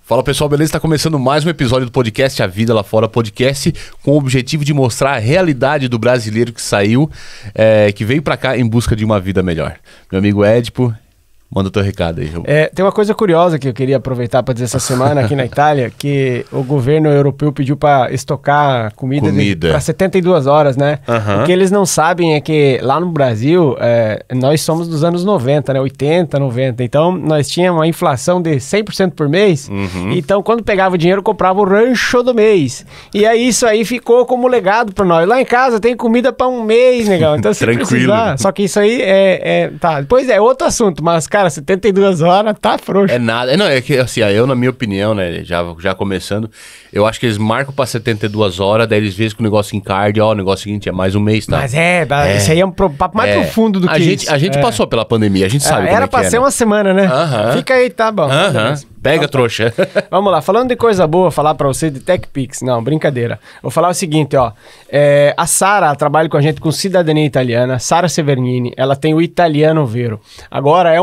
Fala pessoal, beleza? Está começando mais um episódio do podcast A Vida Lá Fora Podcast, com o objetivo de mostrar a realidade do brasileiro que saiu, que veio para cá em busca de uma vida melhor. Meu amigo Edipo, manda o teu recado aí. Tem uma coisa curiosa que eu queria aproveitar para dizer essa semana aqui na Itália, que o governo europeu pediu para estocar comida. Para 72 horas, né? O que eles não sabem é que lá no Brasil, nós somos dos anos 90, né? 80, 90. Então, nós tínhamos uma inflação de 100% por mês. Então, quando pegava o dinheiro, comprava o rancho do mês. E aí, isso aí ficou como legado para nós. Lá em casa tem comida para um mês, negão. Então, se precisar. Só que isso aí tá. Depois é outro assunto, mas, cara, 72 horas tá frouxo. É nada. Não, é que assim, eu, na minha opinião, né, já começando, eu acho que eles marcam pra 72 horas, daí eles veem que o negócio encarde, o negócio seguinte é mais um mês, tá? Mas isso aí é um papo mais profundo do que isso. A gente passou pela pandemia, a gente sabe como era pra ser uma semana, né? Fica aí, tá bom. Pega, trouxa. Vamos lá, falando de coisa boa, falar pra você de TechPix. Não, brincadeira. Vou falar o seguinte, ó. A Sara trabalha com a gente com cidadania italiana, Sara Severnini, ela tem o italiano vero. Agora, é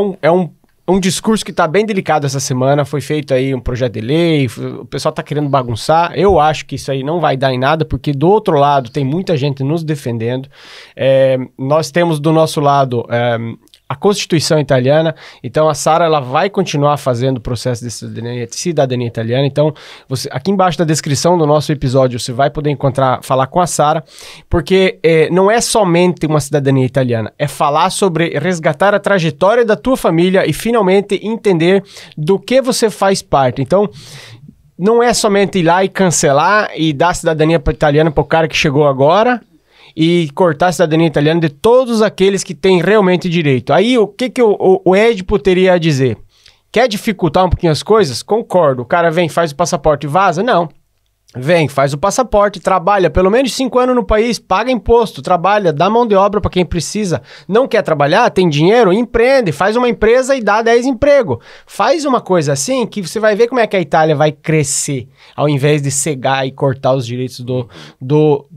um discurso que tá bem delicado essa semana, foi feito aí um projeto de lei, o pessoal tá querendo bagunçar. Eu acho que isso aí não vai dar em nada, porque do outro lado tem muita gente nos defendendo. Nós temos do nosso lado a Constituição italiana, então a Sara ela vai continuar fazendo o processo de cidadania italiana. Então, aqui embaixo da descrição do nosso episódio, você vai poder falar com a Sara, porque não é somente uma cidadania italiana, é falar sobre resgatar a trajetória da tua família e finalmente entender do que você faz parte. Então, não é somente ir lá e cancelar e dar a cidadania italiana para o cara que chegou agora, e cortar a cidadania italiana de todos aqueles que têm realmente direito. Aí, o que o Edipo teria a dizer? Quer dificultar um pouquinho as coisas? Concordo. O cara vem, faz o passaporte e vaza? Não. Vem, faz o passaporte, trabalha pelo menos 5 anos no país, paga imposto, trabalha, dá mão de obra para quem precisa. Não quer trabalhar, tem dinheiro, empreende, faz uma empresa e dá 10 empregos. Faz uma coisa assim que você vai ver como é que a Itália vai crescer, ao invés de cegar e cortar os direitos do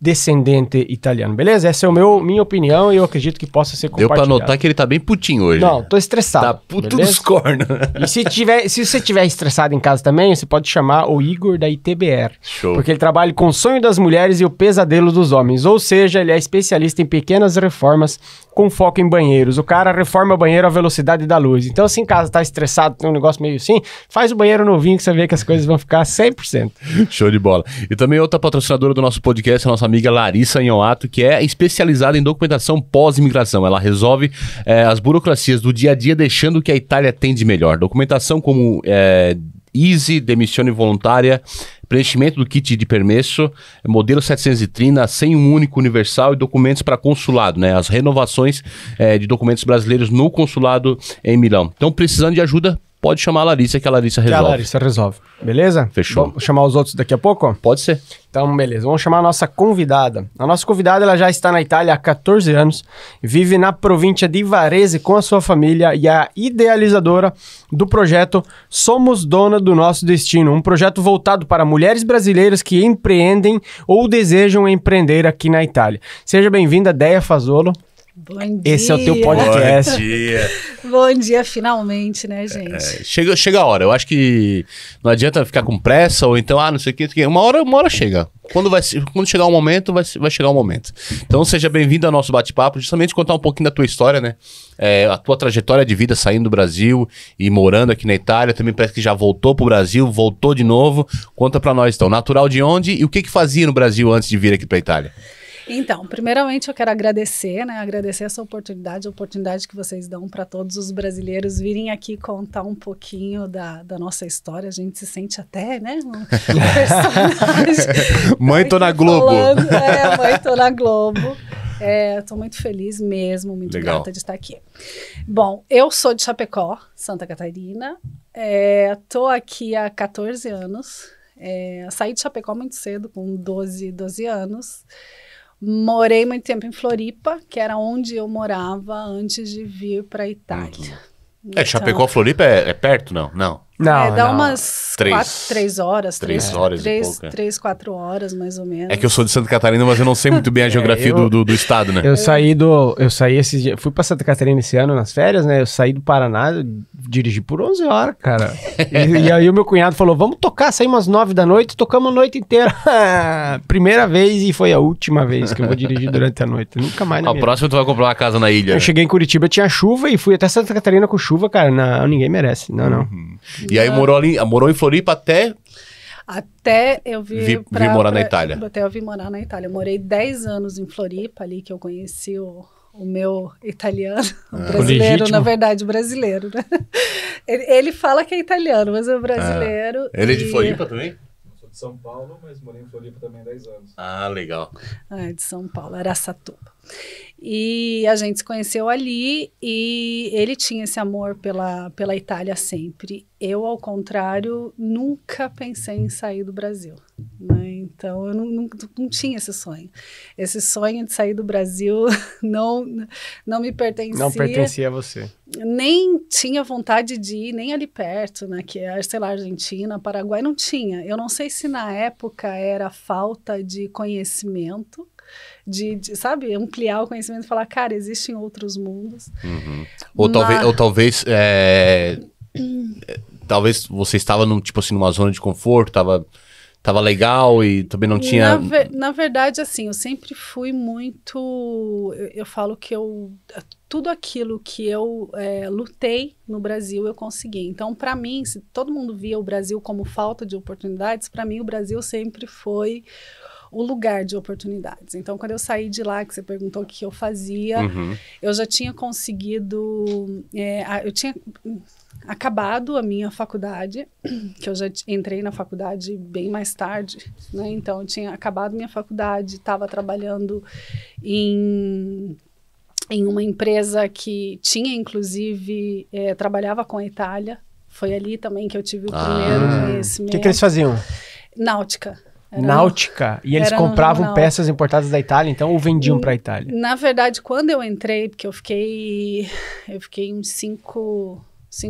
descendente italiano, beleza? Essa é minha opinião e eu acredito que possa ser compartilhada. Deu pra notar que ele tá bem putinho hoje. Não, tô estressado. Tá puto dos cornos. E se você estiver estressado em casa também, você pode chamar o Igor da ITBR. Show. Porque ele trabalha com o sonho das mulheres e o pesadelo dos homens. Ou seja, ele é especialista em pequenas reformas com foco em banheiros. O cara reforma o banheiro à velocidade da luz. Então, se em casa tá estressado, tem um negócio meio assim, faz o banheiro novinho que você vê que as coisas vão ficar 100%. Show de bola. E também outra patrocinadora do nosso podcast, a nossa amiga Larissa Inhoato, que é especializada em documentação pós-imigração. Ela resolve as burocracias do dia a dia, deixando o que a Itália tem de melhor. Documentação como Easy, demissão voluntária, preenchimento do kit de permesso, modelo 730, senha único universal e documentos para consulado, né? As renovações de documentos brasileiros no consulado em Milão. Então, precisando de ajuda, pode chamar a Larissa, que a Larissa resolve. Que a Larissa resolve. Beleza? Fechou. Vamos chamar os outros daqui a pouco? Pode ser. Então, beleza. Vamos chamar a nossa convidada. A nossa convidada, ela já está na Itália há 14 anos, vive na província de Varese com a sua família e é a idealizadora do projeto Somos Dona do Nosso Destino, um projeto voltado para mulheres brasileiras que empreendem ou desejam empreender aqui na Itália. Seja bem-vinda, Deia Fazolo. Bom dia. Esse é o teu podcast. Bom dia. Bom dia, finalmente, né, gente? Chega a hora. Eu acho que não adianta ficar com pressa ou então, não sei o que. Uma hora chega. Quando chegar o momento, vai chegar o momento. Então, seja bem-vindo ao nosso bate-papo, justamente contar um pouquinho da tua história, né? A tua trajetória de vida saindo do Brasil e morando aqui na Itália. Também parece que já voltou pro Brasil, voltou de novo. Conta pra nós, então. Natural de onde e o que fazia no Brasil antes de vir aqui pra Itália? Então, primeiramente eu quero agradecer, né? Agradecer essa oportunidade, a oportunidade que vocês dão para todos os brasileiros virem aqui contar um pouquinho da nossa história. A gente se sente até, né? Um personagem. Mãe, tô na Globo. Mãe, tô na Globo. Estou muito feliz mesmo, muito Legal. grata de estar aqui. Bom, eu sou de Chapecó, Santa Catarina. Estou aqui há 14 anos. Saí de Chapecó muito cedo, com 12 anos. Morei muito tempo em Floripa, que era onde eu morava antes de vir para a Itália. Chapecó, Floripa é perto, não? Não. Não, dá não. umas 3 horas. 3 horas e pouco. 3, 4 horas, mais ou menos. É que eu sou de Santa Catarina, mas eu não sei muito bem a geografia do estado, né? Eu saí esses dias, fui pra Santa Catarina esse ano nas férias, né? Eu saí do Paraná, eu dirigi por 11 horas, cara. E aí o meu cunhado falou, vamos tocar, saímos às 9 da noite, tocamos a noite inteira. Primeira vez e foi a última vez que eu vou dirigir durante a noite. Nunca mais na Ao minha próximo tu vai comprar uma casa na ilha. Eu cheguei em Curitiba, tinha chuva e fui até Santa Catarina com chuva, cara. Não, ninguém merece. Não. E aí morou em Floripa Até eu vir morar na Itália. Até eu vir morar na Itália. Eu morei 10 anos em Floripa, ali que eu conheci o meu italiano, o brasileiro, legítimo. na verdade, brasileiro, né? Ele fala que é italiano, mas é brasileiro. Ele é de Floripa também? Eu sou de São Paulo, mas morei em Floripa também há 10 anos. Ah, legal. É de São Paulo, Araçatuba. E a gente se conheceu ali e ele tinha esse amor pela Itália sempre. Eu, ao contrário, nunca pensei em sair do Brasil, né? Então, eu não tinha esse sonho. Esse sonho de sair do Brasil não me pertencia. Não pertencia a você. Nem tinha vontade de ir, nem ali perto, né? Que é, sei lá, Argentina, Paraguai, não tinha. Eu não sei se na época era falta de conhecimento, sabe, ampliar o conhecimento e falar, cara, existem outros mundos. Uhum. Ou talvez talvez você estava numa zona de conforto, tava legal e também não tinha... Na verdade, assim, eu sempre fui muito... Eu falo que tudo aquilo que eu lutei no Brasil, eu consegui. Então, para mim, se todo mundo via o Brasil como falta de oportunidades, para mim o Brasil sempre foi o lugar de oportunidades. Então, quando eu saí de lá, que você perguntou o que eu fazia, eu já tinha conseguido... eu tinha acabado a minha faculdade, que eu já entrei na faculdade bem mais tarde, né? Então, eu tinha acabado minha faculdade, estava trabalhando em uma empresa que tinha, inclusive, trabalhava com a Itália. Foi ali também que eu tive o primeiro conhecimento. O que eles faziam? Náutica. Náutica? E eles compravam peças importadas da Itália, então, ou vendiam para a Itália? Na verdade, quando eu entrei, porque eu fiquei uns 5,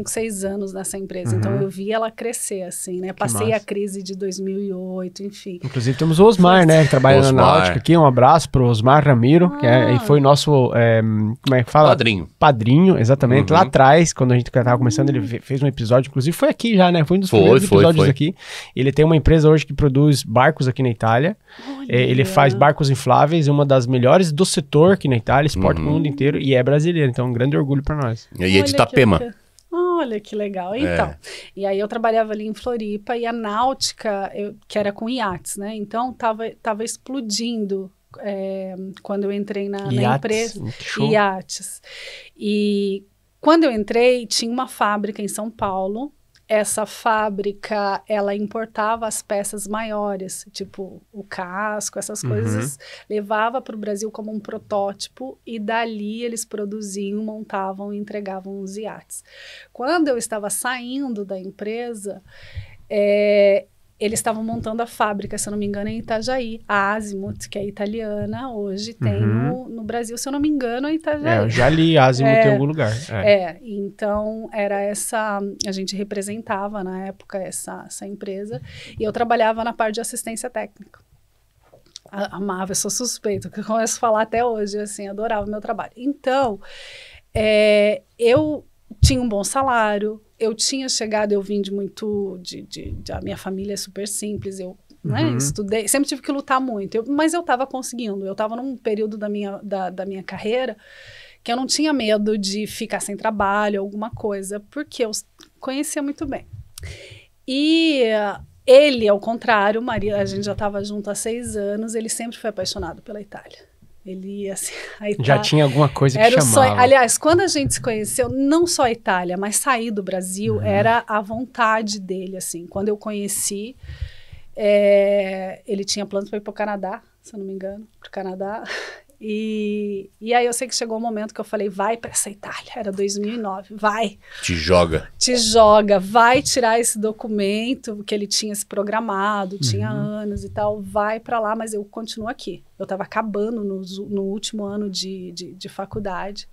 6 anos nessa empresa, então eu vi ela crescer, assim, né? Passei a crise de 2008, enfim. Inclusive temos o Osmar, né? Que trabalha na Náutica aqui. Um abraço pro Osmar Ramiro, que foi nosso, como é que fala? Padrinho, exatamente. Lá atrás, quando a gente tava começando, ele fez um episódio, inclusive foi aqui já, né? Foi um dos primeiros episódios aqui. Ele tem uma empresa hoje que produz barcos aqui na Itália. Ele faz barcos infláveis, uma das melhores do setor aqui na Itália, exporta pro mundo inteiro e é brasileiro, então um grande orgulho para nós. E é de Itapema. Olha que legal. Então, e aí eu trabalhava ali em Floripa e a náutica, que era com iates, né? Então, tava explodindo quando eu entrei na empresa. Iates. E quando eu entrei, tinha uma fábrica em São Paulo. Essa fábrica, ela importava as peças maiores, tipo o casco, essas coisas, levava para o Brasil como um protótipo e dali eles produziam, montavam e entregavam os iates. Quando eu estava saindo da empresa, eles estavam montando a fábrica, se eu não me engano, em Itajaí. A Azimut, que é italiana, hoje tem no Brasil, se eu não me engano, é Itajaí. Eu já li Azimut em algum lugar. Então era essa... A gente representava, na época, essa empresa. E eu trabalhava na parte de assistência técnica. Amava, eu sou suspeita, que eu começo a falar até hoje, assim, adorava o meu trabalho. Então, eu tinha um bom salário, eu tinha chegado, eu vim a minha família é super simples, eu estudei, sempre tive que lutar muito, mas eu estava conseguindo, eu estava num período da minha carreira que eu não tinha medo de ficar sem trabalho, alguma coisa, porque eu conhecia muito bem. E ele, ao contrário, a gente já estava junto há 6 anos, ele sempre foi apaixonado pela Itália. Ele, assim, já tinha alguma coisa que chamava. Aliás, quando a gente se conheceu, não só a Itália, mas sair do Brasil, era a vontade dele, assim. Quando eu conheci, ele tinha planos para ir para o Canadá, se eu não me engano, para o Canadá. E aí eu sei que chegou um momento que eu falei, vai para essa Itália, era 2009, vai. Te joga, vai tirar esse documento que ele tinha se programado, tinha anos e tal, vai para lá, mas eu continuo aqui. Eu estava acabando no último ano de faculdade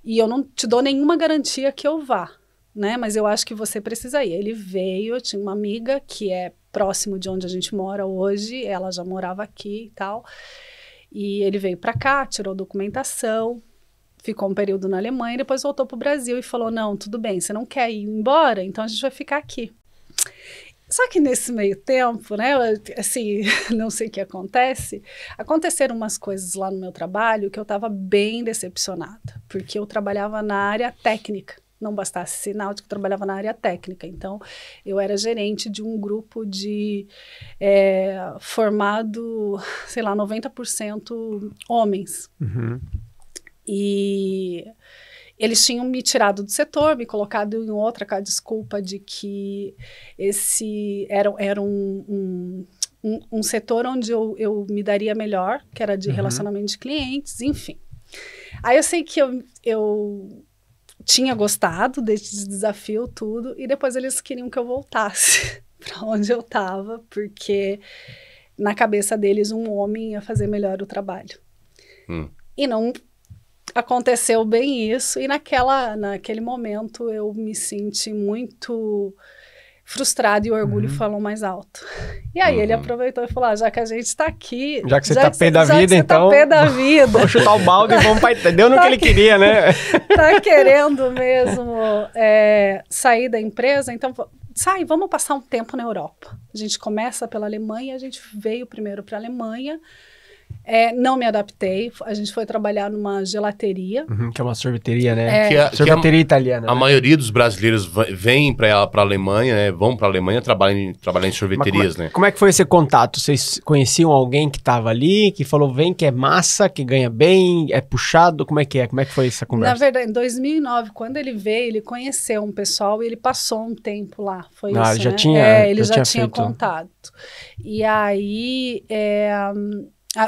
e eu não te dou nenhuma garantia que eu vá, né? Mas eu acho que você precisa ir. Ele veio, eu tinha uma amiga que é próximo de onde a gente mora hoje, ela já morava aqui e tal, e ele veio para cá, tirou documentação, ficou um período na Alemanha, depois voltou para o Brasil e falou, não, tudo bem, você não quer ir embora, então a gente vai ficar aqui. Só que nesse meio tempo, né, assim, não sei o que acontece, aconteceram umas coisas lá no meu trabalho que eu estava bem decepcionada, porque eu trabalhava na área técnica, não bastasse ser náutico, eu trabalhava na área técnica, então eu era gerente de um grupo de formado, sei lá, 90% homens. E eles tinham me tirado do setor, me colocado em outra com a desculpa de que esse era um setor onde eu me daria melhor, que era de relacionamento de clientes, enfim. Aí eu sei que eu tinha gostado desse desafio, tudo, e depois eles queriam que eu voltasse para onde eu estava, porque na cabeça deles um homem ia fazer melhor o trabalho. E não aconteceu bem isso, e naquele momento eu me senti muito frustrada e o orgulho falou mais alto. E aí ele aproveitou e falou, já que a gente está aqui... Já que você tá pé da vida, então... Tá pé da vida. Vamos chutar o balde e vamos para... Deu no que ele queria, né? Tá querendo mesmo sair da empresa, então vamos passar um tempo na Europa. A gente começa pela Alemanha, a gente veio primeiro para a Alemanha, não me adaptei, a gente foi trabalhar numa gelateria. Que é uma sorveteria, né? Sorveteria italiana. A maioria dos brasileiros vem para a Alemanha, né? Vão para a Alemanha trabalhar em sorveterias, né? Como é que foi esse contato? Vocês conheciam alguém que estava ali, que falou, vem que é massa, que ganha bem, é puxado? Como é que é? Como é que foi essa conversa? Na verdade, em 2009, quando ele veio, ele conheceu um pessoal e ele passou um tempo lá. Foi isso, ele já né? tinha ele já tinha feito contato. E aí...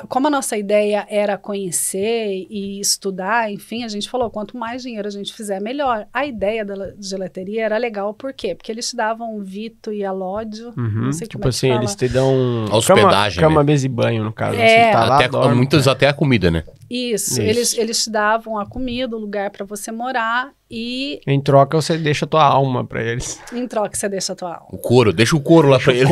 como a nossa ideia era conhecer e estudar, enfim, a gente falou, quanto mais dinheiro a gente fizer, melhor. A ideia da gelateria era legal, por quê? Porque eles te davam vito e alódio, não sei tipo como assim, é que eles te dão hospedagem, cama, mesa e banho, no caso. É. Você tá lá, dorme, muitos até a comida, né? Isso. Eles te davam a comida, o lugar para você morar e... Em troca, você deixa a tua alma para eles. Em troca, você deixa a tua alma. O couro, deixa o couro lá para eles.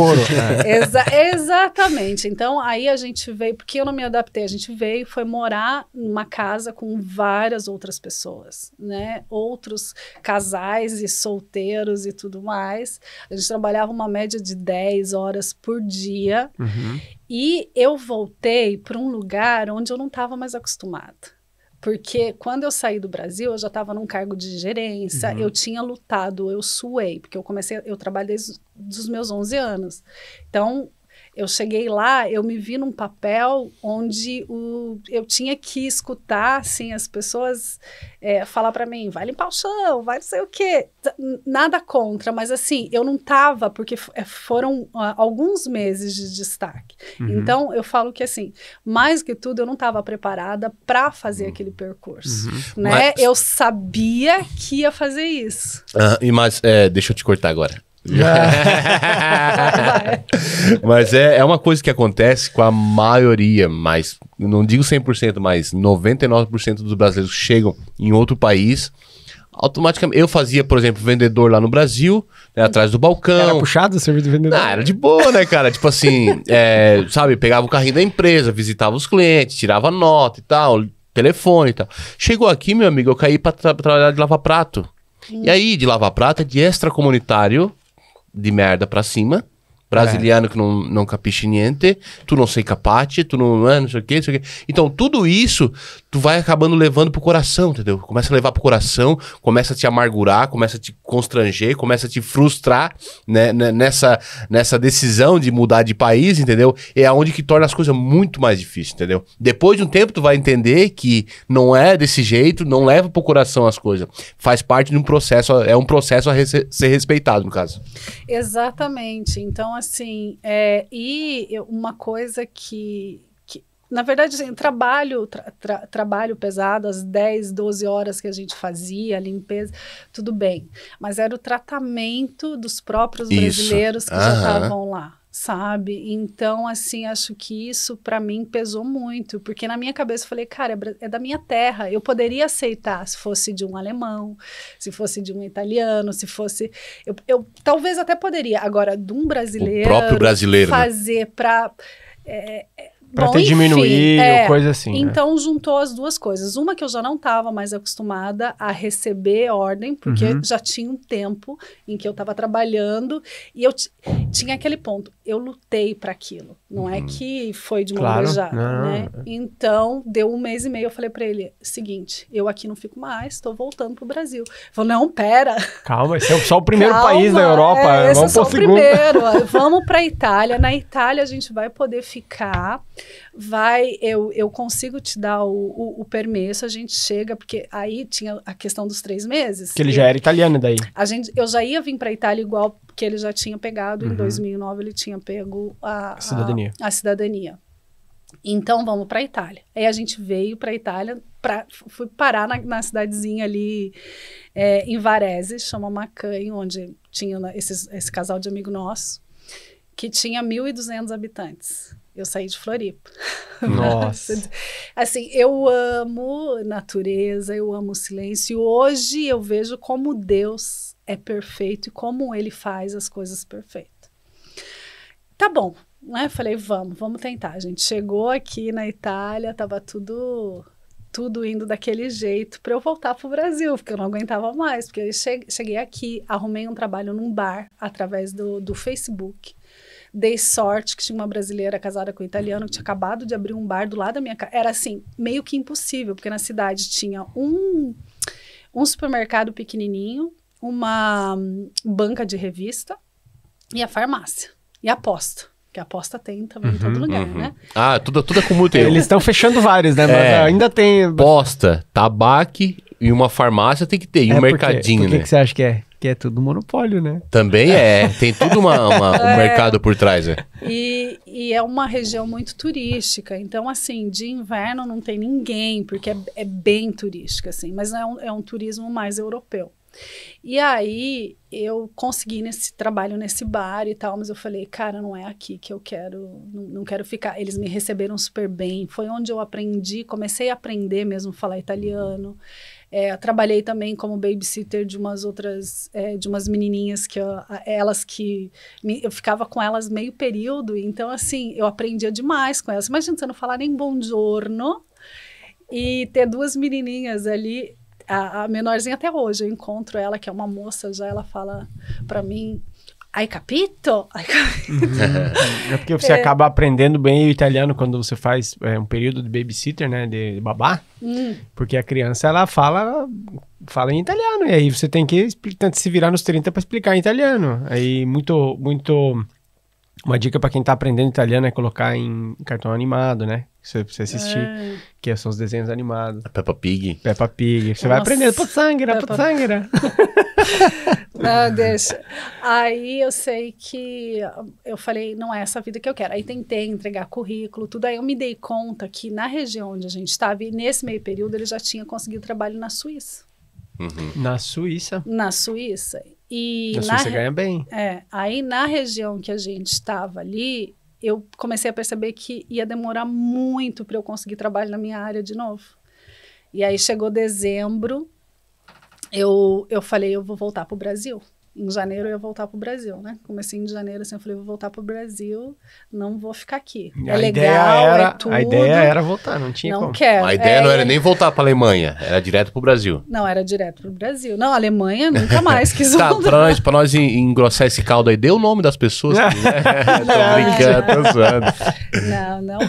Exatamente. Então, aí a gente veio, porque eu não me adaptei, a gente veio, foi morar numa casa com várias outras pessoas, né? Outros casais e solteiros e tudo mais. A gente trabalhava uma média de 10 horas por dia. E eu voltei para um lugar onde eu não estava mais acostumada. Porque quando eu saí do Brasil, eu já estava num cargo de gerência, eu tinha lutado, eu suei, porque eu trabalho desde os meus 11 anos. Então, eu cheguei lá, eu me vi num papel onde eu tinha que escutar, assim, as pessoas falar para mim, vai limpar o chão, vai não sei o quê. Nada contra, mas assim, eu não tava, porque foram alguns meses de destaque. Então, eu falo que assim, mais que tudo, eu não estava preparada para fazer aquele percurso, né? Mas... Eu sabia que ia fazer isso. Mas deixa eu te cortar agora. Mas é uma coisa que acontece com a maioria, mas não digo 100%, mas 99% dos brasileiros que chegam em outro país, automaticamente, eu fazia, por exemplo, vendedor lá no Brasil, né, atrás do balcão. Era puxado o serviço de vendedor? Ah, era de boa, né, cara? Tipo assim, sabe, pegava o carrinho da empresa, visitava os clientes, tirava nota e tal, telefone e tal. Chegou aqui, meu amigo, eu caí pra trabalhar de lavar prato. E aí, de lavar prato é de extracomunitário, de merda pra cima, brasiliano que não capisce niente, tu não sei capate, tu não sei o que, Então, tudo isso, tu vai acabando levando pro coração, entendeu? Começa a levar pro coração, começa a te amargurar, começa a te constranger, começa a te frustrar, né, nessa decisão de mudar de país, entendeu? É onde que torna as coisas muito mais difíceis, entendeu? Depois de um tempo, tu vai entender que não é desse jeito, não leva pro coração as coisas. Faz parte de um processo, é um processo a ser respeitado, no caso. Exatamente. Então, assim, uma coisa que na verdade, assim, trabalho pesado, as 10, 12 horas que a gente fazia, a limpeza, tudo bem. Mas era o tratamento dos próprios brasileiros que já estavam lá. sabe? Então, assim, acho que isso para mim pesou muito, porque na minha cabeça eu falei, cara, é da minha terra, eu poderia aceitar se fosse de um alemão, se fosse de um italiano, se fosse... Eu talvez até poderia, agora, de um brasileiro... O próprio brasileiro, fazer para... Pra Bom, te enfim, diminuir ou coisa assim. Então juntou as duas coisas. Uma que eu já não estava mais acostumada a receber ordem, porque já tinha um tempo em que eu estava trabalhando e eu tinha aquele ponto. Eu lutei para aquilo. Não é que foi de mão beijada, né? Então, deu 1 mês e meio, eu falei para ele, seguinte, eu aqui não fico mais, estou voltando pro Brasil. Ele falou, não, pera. Calma, esse é só o primeiro país da Europa. Esse vamos é só pro o segundo. primeiro. Vamos para a Itália. Na Itália a gente vai poder ficar. Eu consigo te dar o permesso, a gente chega, porque aí tinha a questão dos 3 meses. Que ele já era italiano daí. Eu já ia vir para a Itália igual que ele já tinha pegado, em 2009 ele tinha pego a cidadania. Então vamos para a Itália. Aí a gente veio para a Itália, fui parar na cidadezinha ali em Varese, chama Macanho, onde tinha esse casal de amigo nosso, que tinha 1.200 habitantes. Eu saí de Floripa. Nossa. Assim, eu amo natureza, eu amo silêncio. Hoje eu vejo como Deus é perfeito e como ele faz as coisas perfeitas. Tá bom, né? Falei, vamos tentar. A gente chegou aqui na Itália, tava tudo indo daquele jeito para eu voltar pro Brasil, porque eu não aguentava mais. Porque eu cheguei aqui, arrumei um trabalho num bar através do Facebook. Dei sorte que tinha uma brasileira casada com um italiano que tinha acabado de abrir um bar do lado da minha casa. Era assim, meio que impossível, porque na cidade tinha um supermercado pequenininho, uma banca de revista e a farmácia. E a aposta, que a aposta tem também em todo lugar, né? Ah, tudo é com muito. Eles estão fechando vários, né? Mas ainda tem... Posta, tabaco e uma farmácia tem que ter, e um mercadinho, por que né? que você acha que é? Que é tudo monopólio, né? Também tem tudo um mercado por trás, né? E é uma região muito turística, então assim, de inverno não tem ninguém, porque é bem turística, assim, mas é um turismo mais europeu. E aí eu consegui nesse trabalho nesse bar e tal, mas eu falei, cara, não é aqui que eu quero, não quero ficar. Eles me receberam super bem, foi onde eu aprendi, comecei a aprender mesmo a falar italiano. Trabalhei também como babysitter de umas outras, de umas menininhas que eu ficava com elas meio período, então assim, eu aprendia demais com elas. Imagina você não falar nem buongiorno e ter 2 menininhas ali. A menorzinha até hoje, eu encontro ela, que é uma moça, já ela fala pra mim, hai capito? É porque você acaba aprendendo bem o italiano quando você faz um período de babysitter, né, de babá, porque a criança, ela fala em italiano, e aí você tem que se virar nos 30 para explicar em italiano. Aí uma dica para quem tá aprendendo italiano é colocar em cartão animado, né? Você assistir, que são os desenhos animados. Peppa Pig. Você vai aprendendo, pozzanghera. Não, deixa. Aí eu sei que eu falei, não é essa vida que eu quero. Aí tentei entregar currículo, tudo. Aí eu me dei conta que na região onde a gente estava, e nesse meio período, ele já tinha conseguido trabalho na Suíça. Na Suíça? Na Suíça. E na Suíça ganha bem. Aí na região que a gente estava ali, eu comecei a perceber que ia demorar muito para eu conseguir trabalho na minha área de novo. E aí chegou dezembro, eu falei, eu vou voltar para o Brasil. Em janeiro eu ia voltar para o Brasil, né? Comecei em janeiro, assim, eu falei, vou voltar para o Brasil, não vou ficar aqui. A ideia era voltar, não tinha não como. Quero. A ideia não era nem voltar para a Alemanha, era direto para o Brasil. Não, era direto para o Brasil. Não, a Alemanha nunca mais quis Tá, voltar. pra nós engrossar esse caldo aí, dê o nome das pessoas. Tô brincando, tô zoando. Não.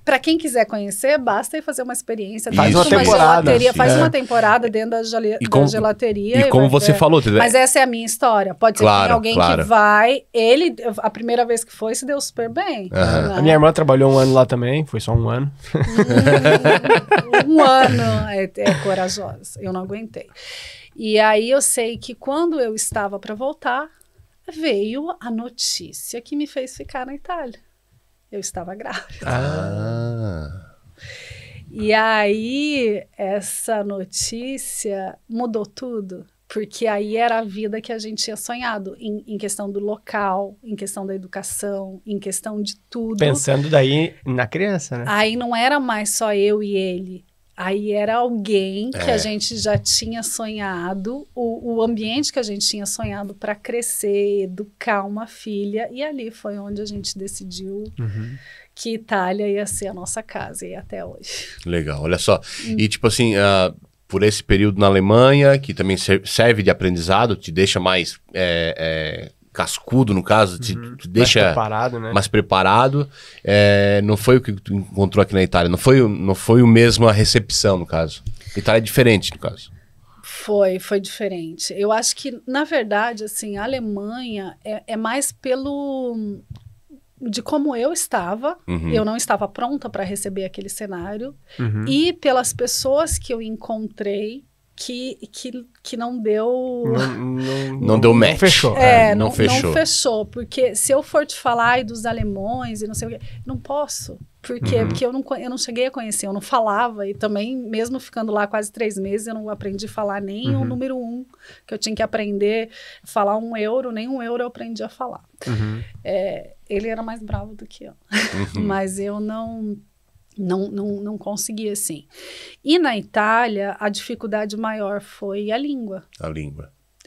Pra quem quiser conhecer, basta ir fazer uma experiência. Faz uma temporada. Faz uma temporada dentro da gelateria. E como você falou... Mas essa é a minha história. Pode ser que tenha alguém que vai... A primeira vez que foi, se deu super bem. Né? A minha irmã trabalhou 1 ano lá também, foi só 1 ano. 1 ano é corajosa. Eu não aguentei. E aí eu sei que quando eu estava para voltar, veio a notícia que me fez ficar na Itália. Eu estava grávida. E aí, essa notícia mudou tudo. Porque aí era a vida que a gente tinha sonhado, em questão do local, em questão da educação, em questão de tudo. Pensando daí na criança, né? Aí não era mais só eu e ele. Aí era alguém que a gente já tinha sonhado, o ambiente que a gente tinha sonhado para crescer, educar uma filha. E ali foi onde a gente decidiu que Itália ia ser a nossa casa, e até hoje. Legal, olha só. E tipo assim, por esse período na Alemanha, que também serve de aprendizado, te deixa mais cascudo, no caso, te deixa mais preparado, né? mais preparado. Não foi o que tu encontrou aqui na Itália, não foi o mesmo a recepção, no caso. Itália é diferente, no caso. Foi diferente. Eu acho que, na verdade, assim, a Alemanha é mais de como eu estava. Eu não estava pronta para receber aquele cenário. E pelas pessoas que eu encontrei que não deu... Não deu match. Não fechou. Não fechou. Porque se eu for te falar dos alemães e não sei o quê, não posso. Porque eu não cheguei a conhecer, eu não falava. E também, mesmo ficando lá quase 3 meses, eu não aprendi a falar nem o número 1, que eu tinha que aprender a falar 1 euro, nem 1 euro eu aprendi a falar. Ele era mais bravo do que eu. Mas eu não consegui, assim. E na Itália, a dificuldade maior foi a língua.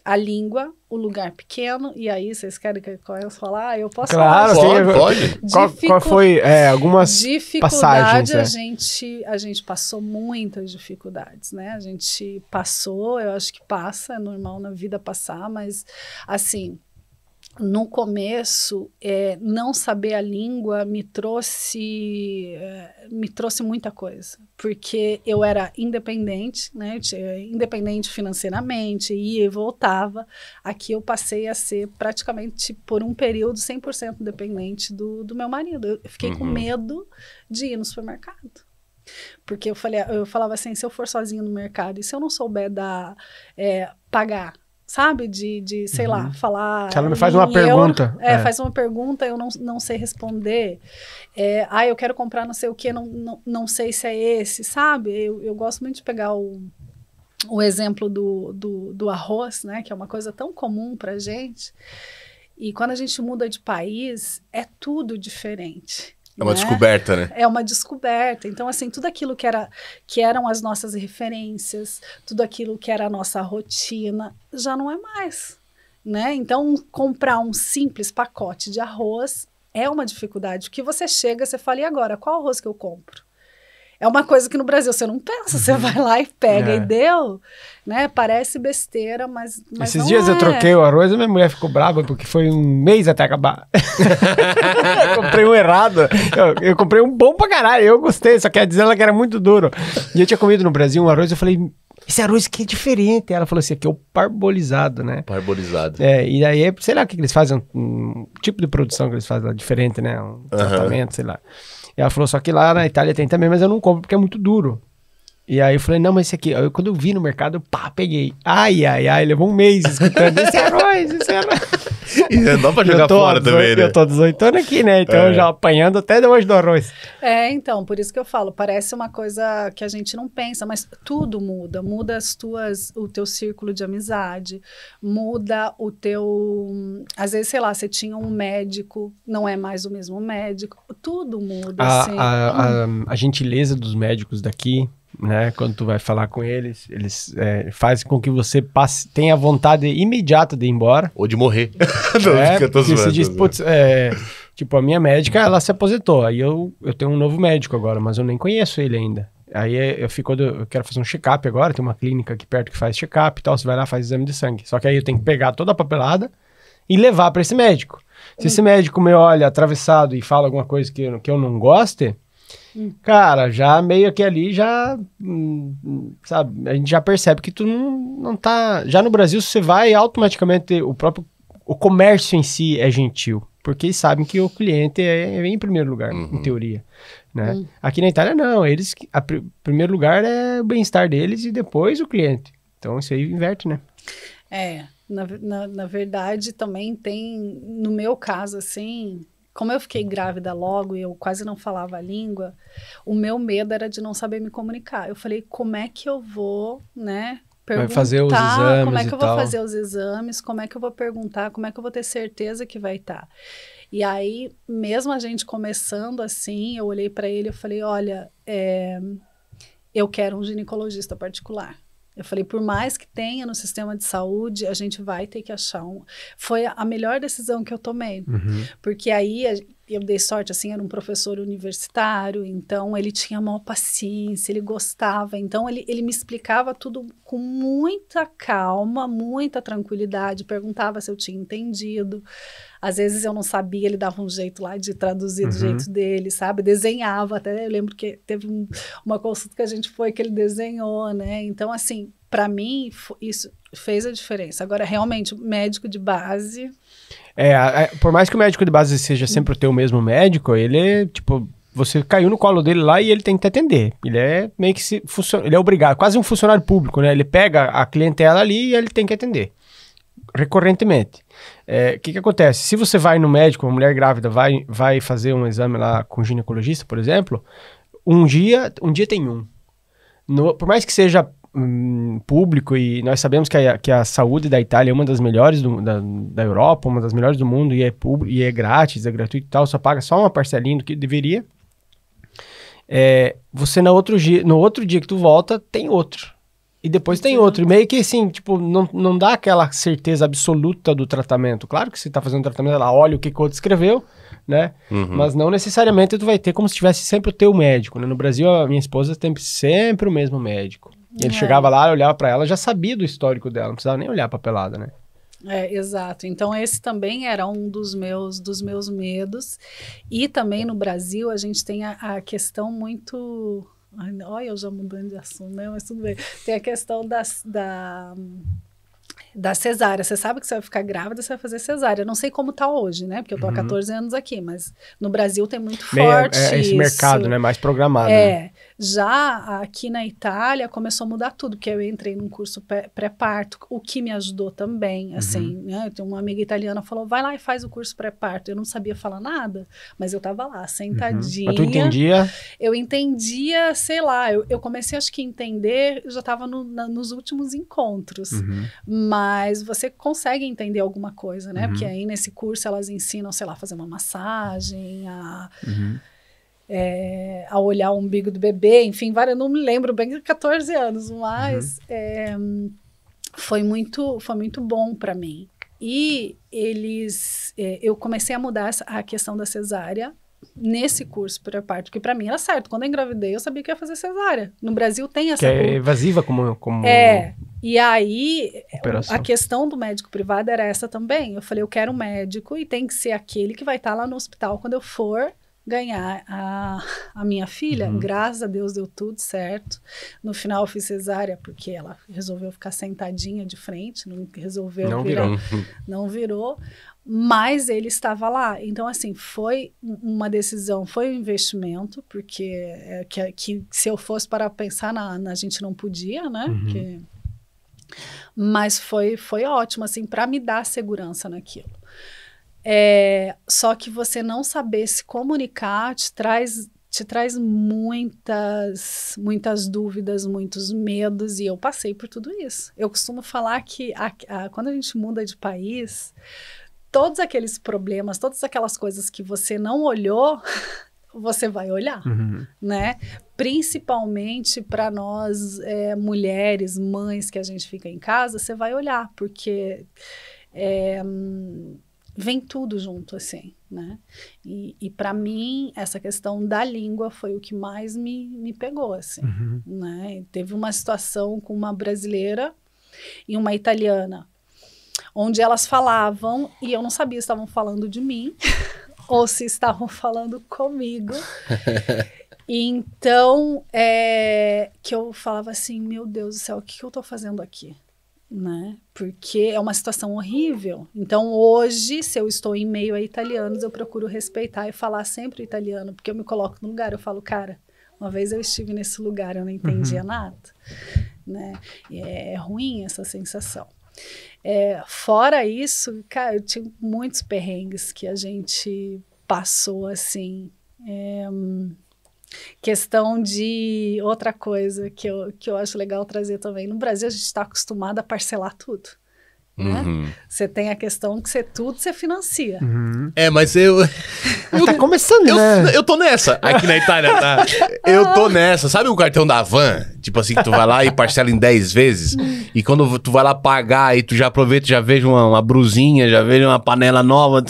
A língua, o lugar pequeno, e aí vocês querem que eu falar? Eu posso falar? Claro, pode. Qual foi algumas passagens? A gente passou muitas dificuldades, né? A gente passou, eu acho que passa, é normal na vida passar, mas assim... No começo, não saber a língua me trouxe muita coisa, porque eu era independente, né? Independente financeiramente, ia e voltava. Aqui eu passei a ser praticamente, por um período, 100% dependente do meu marido. Eu fiquei com medo de ir no supermercado. Porque eu falava assim, se eu for sozinha no mercado, e se eu não souber pagar, sabe, sei lá, falar... Se ela me faz uma pergunta. Faz uma pergunta, eu não sei responder. Eu quero comprar não sei o que, não sei se é esse, sabe? Eu gosto muito de pegar o exemplo do arroz, né? Que é uma coisa tão comum pra gente. E quando a gente muda de país, é tudo diferente. É uma descoberta, né? É uma descoberta. Então, assim, tudo aquilo que eram as nossas referências, tudo aquilo que era a nossa rotina, já não é mais, né? Então, comprar um simples pacote de arroz é uma dificuldade, porque você chega, você fala, e agora, qual arroz que eu compro? É uma coisa que no Brasil você não pensa, você vai lá e pega e deu, né? Parece besteira, mas Esses não dias eu troquei o arroz e minha mulher ficou brava porque foi um mês até acabar. Eu comprei um errado. Eu comprei um bom pra caralho, eu gostei, só quer dizer ela que era muito duro. E eu tinha comido no Brasil um arroz, eu falei, esse arroz aqui é diferente. Ela falou assim, aqui é o parbolizado, né? Parbolizado. E daí, sei lá o que eles fazem, um tipo de produção que eles fazem lá, diferente, né? Um tratamento, sei lá. E ela falou, só que lá na Itália tem também, mas eu não compro porque é muito duro. E aí eu falei, não, mas esse aqui... Aí, quando eu vi no mercado, peguei. Ai, levou um mês escutando, esse arroz. E não dá pra jogar fora também, né? Eu tô 18 anos aqui, né? Então já apanhando até depois do arroz. Então, por isso que eu falo, parece uma coisa que a gente não pensa, mas tudo muda. Muda o teu círculo de amizade, muda o teu... Às vezes, sei lá, você tinha um médico, não é mais o mesmo médico. Tudo muda, assim. A gentileza dos médicos daqui, né? Quando tu vai falar com eles fazem com que você tenha vontade imediata de ir embora. Ou de morrer. Porque você diz, putz, tipo, a minha médica, ela se aposentou, aí eu tenho um novo médico agora, mas eu nem conheço ele ainda. Aí eu quero fazer um check-up agora, tem uma clínica aqui perto que faz check-up e tal, você vai lá, faz exame de sangue. Só que aí eu tenho que pegar toda a papelada e levar para esse médico. Se esse médico me olha atravessado e fala alguma coisa que eu não goste, cara, já meio que ali já, sabe, a gente já percebe que tu não tá... Já no Brasil, você vai automaticamente, o comércio em si é gentil, porque eles sabem que o cliente é em primeiro lugar, em teoria, né? Aqui na Itália, não, primeiro lugar é o bem-estar deles e depois o cliente. Então, isso aí inverte, né? Na verdade, também tem, no meu caso, assim... Como eu fiquei grávida logo e eu quase não falava a língua, o meu medo era de não saber me comunicar. Eu falei, como é que eu vou, né, perguntar fazer os exames como é que e eu vou tal. fazer os exames, como é que eu vou perguntar, como é que eu vou ter certeza que vai estar. E aí, mesmo a gente começando assim, eu olhei para ele e falei, olha, eu quero um ginecologista particular. Eu falei, por mais que tenha no sistema de saúde, a gente vai ter que achar um... Foi a melhor decisão que eu tomei. Porque aí eu dei sorte, assim, era um professor universitário, então ele tinha maior paciência, ele gostava. Então ele me explicava tudo com muita calma, muita tranquilidade, perguntava se eu tinha entendido. Às vezes eu não sabia, ele dava um jeito lá de traduzir do jeito dele, sabe? Desenhava até, eu lembro que teve uma consulta que a gente foi que ele desenhou, né? Então, assim, para mim, isso fez a diferença. Agora, realmente, o médico de base... Por mais que o médico de base seja sempre o teu mesmo médico, ele, tipo, você caiu no colo dele lá e ele tem que te atender. Ele é meio que ele é obrigado, quase um funcionário público, né? Ele pega a clientela ali e ele tem que atender recorrentemente. O que acontece? Se você vai no médico, uma mulher grávida vai fazer um exame lá com o ginecologista, por exemplo, um dia tem um. Por mais que seja público, e nós sabemos que a saúde da Itália é uma das melhores da Europa, uma das melhores do mundo, e é público, e é grátis, é gratuito e tal, só paga só uma parcelinha do que deveria. Você no outro dia que tu volta, tem outro. E depois tem outro. E meio que assim, tipo, não dá aquela certeza absoluta do tratamento. Claro que você tá fazendo tratamento, ela olha o que o outro escreveu, né? Mas não necessariamente tu vai ter como se tivesse sempre o teu médico, né? No Brasil, a minha esposa tem sempre o mesmo médico. Ele chegava lá, olhava pra ela, já sabia do histórico dela, não precisava nem olhar a papelada, né? Exato. Então, esse também era um dos meus medos. E também no Brasil, a gente tem a questão muito... Olha, eu já mudando de assunto, né? Mas tudo bem. Tem a questão da cesárea. Você sabe que você vai ficar grávida, você vai fazer cesárea. Eu não sei como tá hoje, né? Porque eu tô há 14 anos aqui, mas no Brasil tem muito forte esse mercado, né? Mais programado. Né? Já aqui na Itália começou a mudar tudo, porque eu entrei num curso pré-parto, o que me ajudou também, assim, né? Eu tenho uma amiga italiana que falou, vai lá e faz o curso pré-parto. Eu não sabia falar nada, mas eu tava lá, sentadinha. Mas tu entendia? Eu entendia, sei lá, eu comecei acho que a entender, eu já tava nos últimos encontros, mas você consegue entender alguma coisa, né? Porque aí nesse curso elas ensinam, sei lá, a fazer uma massagem, a olhar o umbigo do bebê, enfim, eu não me lembro bem, 14 anos, mas foi muito bom para mim. E eu comecei a mudar a questão da cesárea nesse curso pré-parto, que para mim era certo. Quando eu engravidei, eu sabia que ia fazer cesárea. No Brasil tem essa... Que é invasiva como... E aí, operação. A questão do médico privado era essa também. Eu falei, eu quero um médico e tem que ser aquele que vai estar lá no hospital quando eu for ganhar a minha filha. Graças a Deus deu tudo certo. No final eu fiz cesárea porque ela resolveu ficar sentadinha de frente, não resolveu não virou, mas ele estava lá. Então, assim, foi uma decisão, foi um investimento, porque que se eu fosse para pensar a gente não podia, né? Mas foi ótimo, assim, para me dar segurança naquilo. Só que você não saber se comunicar te traz muitas dúvidas, muitos medos, e eu passei por tudo isso. Eu costumo falar que quando a gente muda de país, todos aqueles problemas, todas aquelas coisas que você não olhou, você vai olhar, né? Principalmente para nós, mulheres, mães, que a gente fica em casa, você vai olhar, porque... vem tudo junto, assim, né? E para mim, essa questão da língua foi o que mais me pegou, assim, né? Teve uma situação com uma brasileira e uma italiana, onde elas falavam, e eu não sabia se estavam falando de mim ou se estavam falando comigo. Então, que eu falava assim, meu Deus do céu, o que eu tô fazendo aqui? Né? Porque é uma situação horrível. Então, hoje, se eu estou em meio a italianos, eu procuro respeitar e falar sempre o italiano, porque eu me coloco no lugar, eu falo, cara, uma vez eu estive nesse lugar, eu não entendia nada, né? E é ruim essa sensação. Fora isso, cara, eu tive muitos perrengues que a gente passou, assim, Questão de outra coisa que eu acho legal trazer também. No Brasil, a gente está acostumado a parcelar tudo. Né? Você tem a questão que tudo você financia. Mas eu Tá começando, né? eu tô nessa. Aqui na Itália, tá? Eu tô nessa. Sabe o cartão da Van? Tipo assim, que tu vai lá e parcela em 10 vezes. E quando tu vai lá pagar e tu já aproveita, já vejo uma brusinha, já vejo uma panela nova.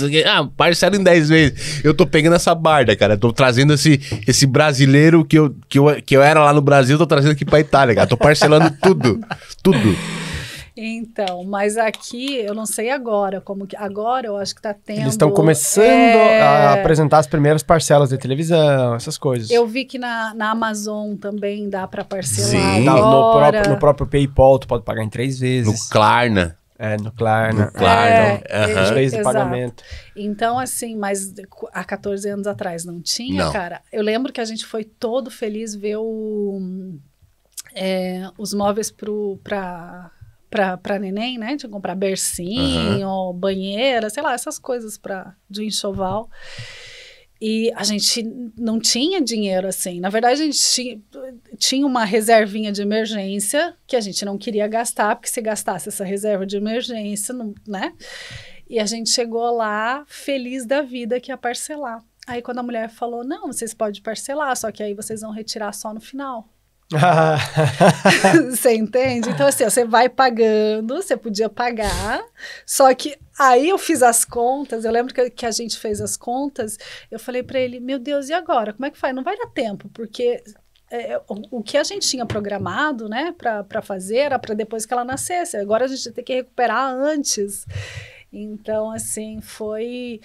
Parcela em 10 vezes. Eu tô pegando essa barda, cara. Eu tô trazendo esse brasileiro que eu era lá no Brasil, eu tô trazendo aqui pra Itália, cara. Tô parcelando tudo. Tudo. Então, mas aqui, eu não sei agora, como que... Agora eu acho que tá tendo... Eles estão começando a apresentar as primeiras parcelas de televisão, essas coisas. Eu vi que na Amazon também dá pra parcelar. Sim. Agora. No próprio PayPal, tu pode pagar em 3 vezes. No Klarna. No Klarna. Os meios de pagamento. Então, assim, mas há 14 anos atrás não tinha, cara. Eu lembro que a gente foi todo feliz ver os móveis para neném, né? De comprar bercinho, banheira, sei lá, essas coisas de enxoval. E a gente não tinha dinheiro assim. Na verdade, a gente tinha uma reservinha de emergência que a gente não queria gastar, porque se gastasse essa reserva de emergência, né? E a gente chegou lá feliz da vida que ia parcelar. Aí quando a mulher falou, não, vocês podem parcelar, só que aí vocês vão retirar só no final. Você entende? Então assim, você vai pagando, você podia pagar, só que aí eu fiz as contas, eu lembro que a gente fez as contas, eu falei pra ele, meu Deus, e agora? Como é que faz? Não vai dar tempo, porque o que a gente tinha programado, né, pra fazer era pra depois que ela nascesse, agora a gente tem que recuperar antes. Então assim, foi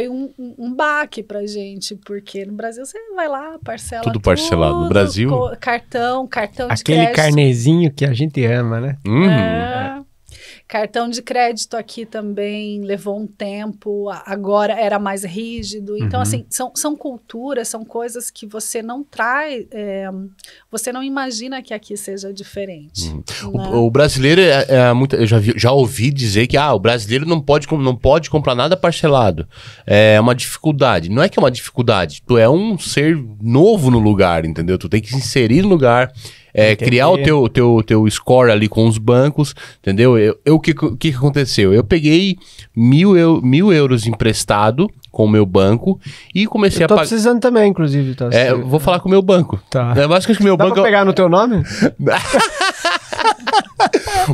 um baque pra gente, porque no Brasil você vai lá, parcela tudo parcelado. No Brasil... Cartão de crédito. Aquele carnezinho que a gente ama, né? Cartão de crédito aqui também levou um tempo, agora era mais rígido. Então, assim, são culturas, são coisas que você não traz, você não imagina que aqui seja diferente. Né? O brasileiro, eu já ouvi dizer que o brasileiro não pode comprar nada parcelado. É uma dificuldade. Não é que é uma dificuldade, tu é um ser novo no lugar, entendeu? Tu tem que se inserir no lugar, criar o teu score ali com os bancos, entendeu? O que aconteceu? Eu peguei 1.000 euros emprestado com o meu banco e comecei a pagar. Tô precisando também, inclusive. Tá? Eu vou falar com o meu banco. Tá. Eu acho que o meu Dá banco... pra pegar no teu nome?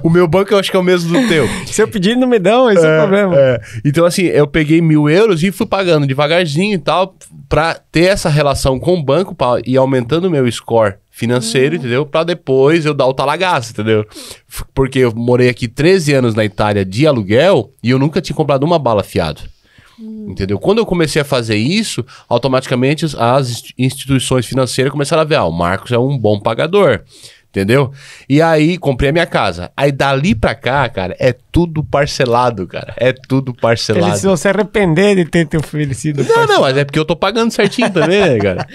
O meu banco eu acho que é o mesmo do teu. Se eu pedir, não me dão, esse é o problema. Então, assim, eu peguei 1.000 euros e fui pagando devagarzinho e tal, pra ter essa relação com o banco e aumentando o meu score financeiro, entendeu? Pra depois eu dar o talagaço, entendeu? Porque eu morei aqui 13 anos na Itália de aluguel e eu nunca tinha comprado uma bala fiado. Entendeu? Quando eu comecei a fazer isso, automaticamente as instituições financeiras começaram a ver, o Marcos é um bom pagador. Entendeu? E aí, comprei a minha casa. Aí, dali pra cá, cara, é tudo parcelado, cara. É tudo parcelado. Ele se você arrepender de ter teu falecido. Não, mas é porque eu tô pagando certinho também, né, cara?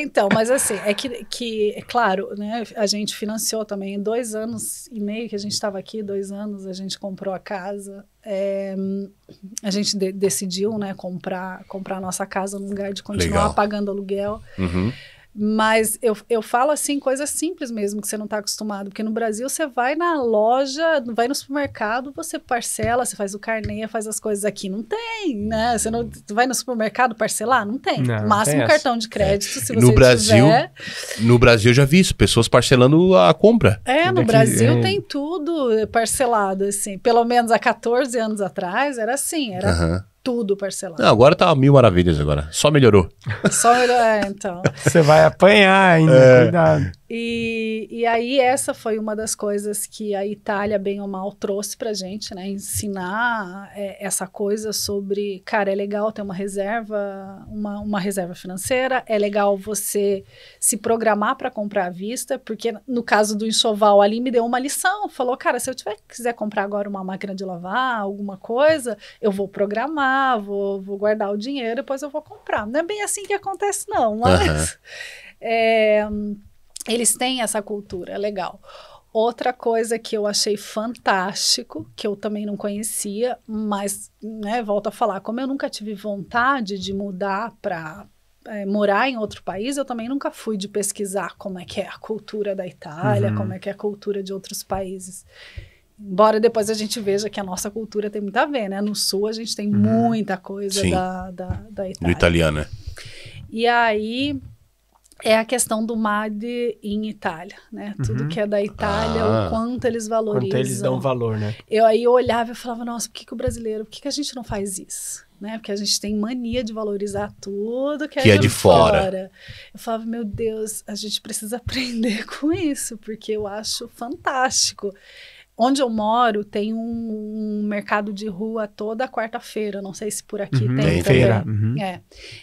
Então, mas assim, é que claro, né, a gente financiou também 2 anos e meio que a gente estava aqui, 2 anos, a gente comprou a casa. A gente decidiu, né, comprar a nossa casa no lugar de continuar pagando aluguel. Mas eu falo assim, coisas simples mesmo, que você não está acostumado. Porque no Brasil, você vai na loja, vai no supermercado, você parcela, você faz o carnê, faz as coisas aqui. Não tem, né? Você não vai no supermercado parcelar? Não tem. Não, máximo tem cartão de crédito, se você no Brasil, tiver. No Brasil, eu já vi isso. Pessoas parcelando a compra. No Brasil tem tudo parcelado, assim. Pelo menos há 14 anos atrás, era assim, era... tudo parcelado. Não, agora tá 1000 maravilhas agora. Só melhorou. Então. Você vai apanhar ainda, cuidado. E aí essa foi uma das coisas que a Itália, bem ou mal, trouxe pra gente, né? Ensinar essa coisa sobre, cara, é legal ter uma reserva financeira, é legal você se programar para comprar à vista, porque no caso do enxoval ali me deu uma lição, falou, cara, se eu quiser comprar agora uma máquina de lavar, alguma coisa, eu vou programar, vou guardar o dinheiro, depois eu vou comprar. Não é bem assim que acontece não, mas... eles têm essa cultura, é legal. Outra coisa que eu achei fantástico, que eu também não conhecia, mas, né, volto a falar, como eu nunca tive vontade de mudar para morar em outro país, eu também nunca fui de pesquisar como é que é a cultura da Itália, como é que é a cultura de outros países. Embora depois a gente veja que a nossa cultura tem muito a ver, né? No Sul a gente tem muita coisa da Itália. Do italiano, né? E aí é a questão do Made em Itália, né? Tudo que é da Itália, o quanto eles valorizam. Quanto eles dão valor, né? Eu olhava e falava, nossa, por que o brasileiro, por que a gente não faz isso? Né? Porque a gente tem mania de valorizar tudo que é de fora. Eu falava, meu Deus, a gente precisa aprender com isso, porque eu acho fantástico. Onde eu moro tem um mercado de rua toda quarta-feira, não sei se por aqui tem também. Feira.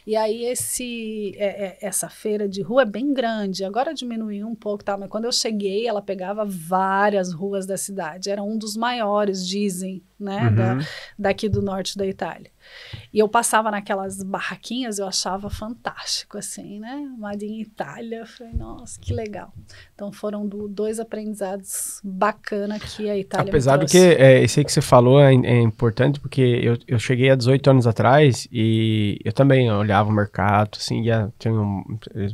E aí essa feira de rua é bem grande, agora diminuiu um pouco, tá? Mas quando eu cheguei, ela pegava várias ruas da cidade, era um dos maiores, dizem, né, daqui do norte da Itália. E eu passava naquelas barraquinhas, eu achava fantástico, assim, né? Made em Itália, eu falei, nossa, que legal. Então foram dois aprendizados bacana que a Itália Apesar me do que, trouxe. esse aí que você falou é importante, porque eu cheguei há 18 anos atrás e eu também olhava o mercado, assim, tinha um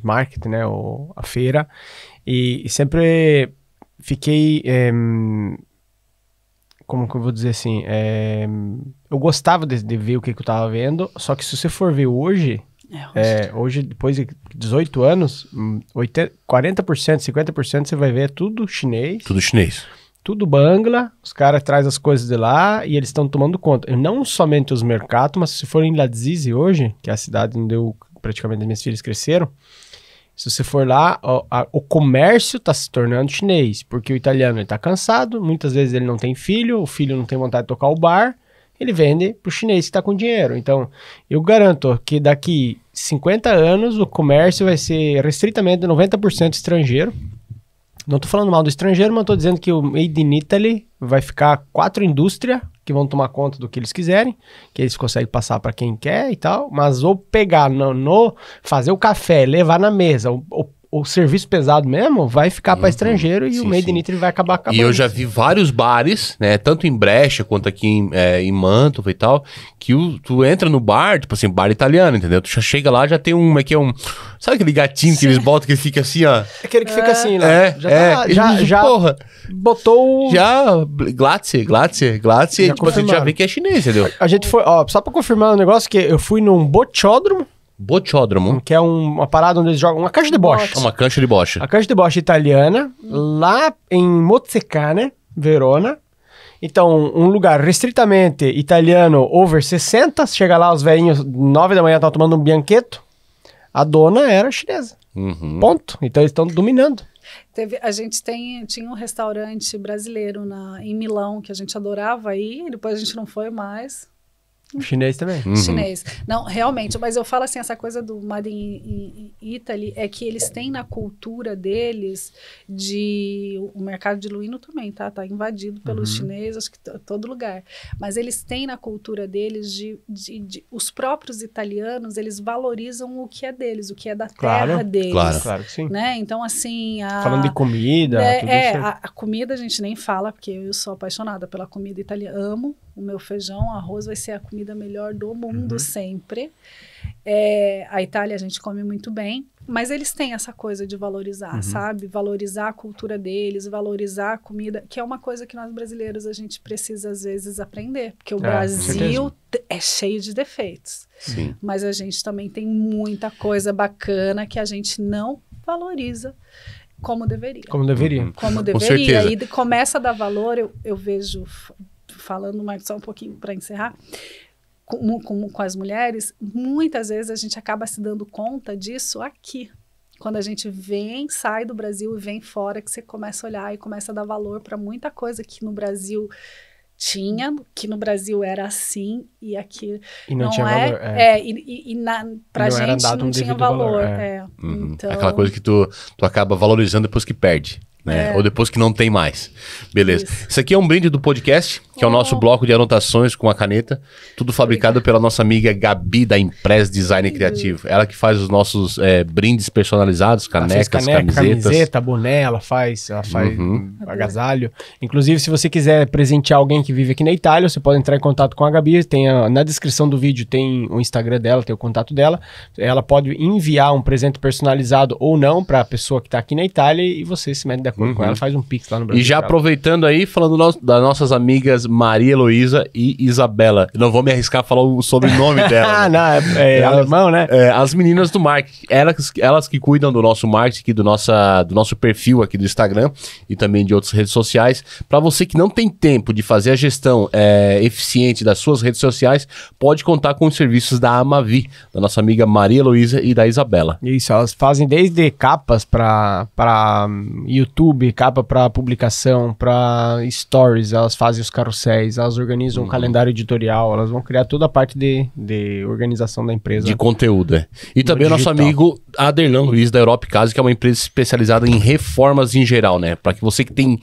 market, né, a feira, e sempre fiquei... como que eu vou dizer assim, eu gostava de ver o que eu tava vendo, só que se você for ver hoje, hoje depois de 18 anos, 40%, 50% você vai ver tudo chinês. Tudo chinês. Tudo Bangla, os caras trazem as coisas de lá e eles estão tomando conta. E não somente os mercados, mas se for em Lazizi hoje, que é a cidade onde praticamente minhas filhas cresceram, se você for lá, o comércio está se tornando chinês, porque o italiano está cansado, muitas vezes ele não tem filho, o filho não tem vontade de tocar o bar, ele vende para o chinês que está com dinheiro. Então, eu garanto que daqui 50 anos o comércio vai ser restritamente 90% estrangeiro. Não estou falando mal do estrangeiro, mas estou dizendo que o Made in Italy vai ficar 4 indústrias que vão tomar conta do que eles quiserem, que eles conseguem passar para quem quer e tal, mas ou pegar fazer o café, levar na mesa, o serviço pesado mesmo, vai ficar para estrangeiro e o Made in Italy vai acabar acabando. E eu já vi vários bares, né, tanto em Brecha quanto aqui em Mantova e tal, que tu entra no bar, tipo assim, bar italiano, entendeu? Tu já chega lá, já tem sabe aquele gatinho que eles botam que ele fica assim, ó? Aquele que fica assim, né? Já porra, botou... Já, Glacier, tipo assim, já vê que é chinês, entendeu? A gente foi, só pra confirmar um negócio, que eu fui num bochódromo, que é uma parada onde eles jogam uma caixa de bocha. Uma cancha de bocha. A cancha de bocha italiana, lá em Mozzecane, Verona. Então, um lugar restritamente italiano over 60, chega lá os velhinhos, 9 da manhã, estão tomando um bianchetto. A dona era chinesa. Ponto. Então, eles estão dominando. A gente tinha um restaurante brasileiro em Milão, que a gente adorava ir, depois a gente não foi mais. Chinês também. Chinês. Não, realmente, mas eu falo assim, essa coisa do Made in Italy é que eles têm na cultura deles o mercado de Luino também, tá invadido pelos chineses, acho que todo lugar, mas eles têm na cultura deles os próprios italianos, eles valorizam o que é deles, o que é da terra deles. Claro que sim. Né? Então, assim... Falando de comida, tudo isso. A comida a gente nem fala, porque eu sou apaixonada pela comida italiana, amo o meu feijão, arroz vai ser a comida melhor do mundo sempre. A Itália a gente come muito bem, mas eles têm essa coisa de valorizar, sabe? Valorizar a cultura deles, valorizar a comida, que é uma coisa que nós brasileiros a gente precisa às vezes aprender, porque o Brasil é cheio de defeitos. Sim. Mas a gente também tem muita coisa bacana que a gente não valoriza como deveria. Como deveria. Como deveria. Com certeza. E começa a dar valor, eu vejo... Falando mais só um pouquinho para encerrar, com as mulheres, muitas vezes a gente acaba se dando conta disso aqui. Quando a gente sai do Brasil e vem fora, que você começa a olhar e começa a dar valor para muita coisa que no Brasil tinha, que no Brasil era assim, e aqui e não tinha valor. Pra gente não tinha valor. Então... Aquela coisa que tu acaba valorizando depois que perde. Né? Ou depois que não tem mais. Beleza. Isso aqui é um brinde do podcast. que é o nosso bloco de anotações com a caneta, tudo fabricado pela nossa amiga Gabi da Impress Design Criativo. Ela que faz os nossos brindes personalizados, canecas, camiseta, boné, ela faz agasalho. Inclusive, se você quiser presentear alguém que vive aqui na Itália, você pode entrar em contato com a Gabi. Na descrição do vídeo tem o Instagram dela, tem o contato dela. Ela pode enviar um presente personalizado ou não para a pessoa que está aqui na Itália e você se mete de acordo com ela, faz um pix lá no Brasil. E já aproveitando aí, falando das nossas amigas Maria Heloísa e Isabela. Eu não vou me arriscar a falar o sobrenome dela. Não, é alemão, né? As meninas do marketing. Elas que cuidam do nosso marketing, do nosso perfil aqui do Instagram e também de outras redes sociais. Para você que não tem tempo de fazer a gestão eficiente das suas redes sociais, pode contar com os serviços da Amavi, da nossa amiga Maria Heloísa e da Isabela. Isso, elas fazem desde capas para YouTube, capa para publicação, para stories, elas fazem os carrosséis, elas organizam um calendário editorial, elas vão criar toda a parte de organização da empresa. De conteúdo, E também o nosso amigo Aderlan Luiz, da Europe Casa, que é uma empresa especializada em reformas em geral, né? Para que você que tem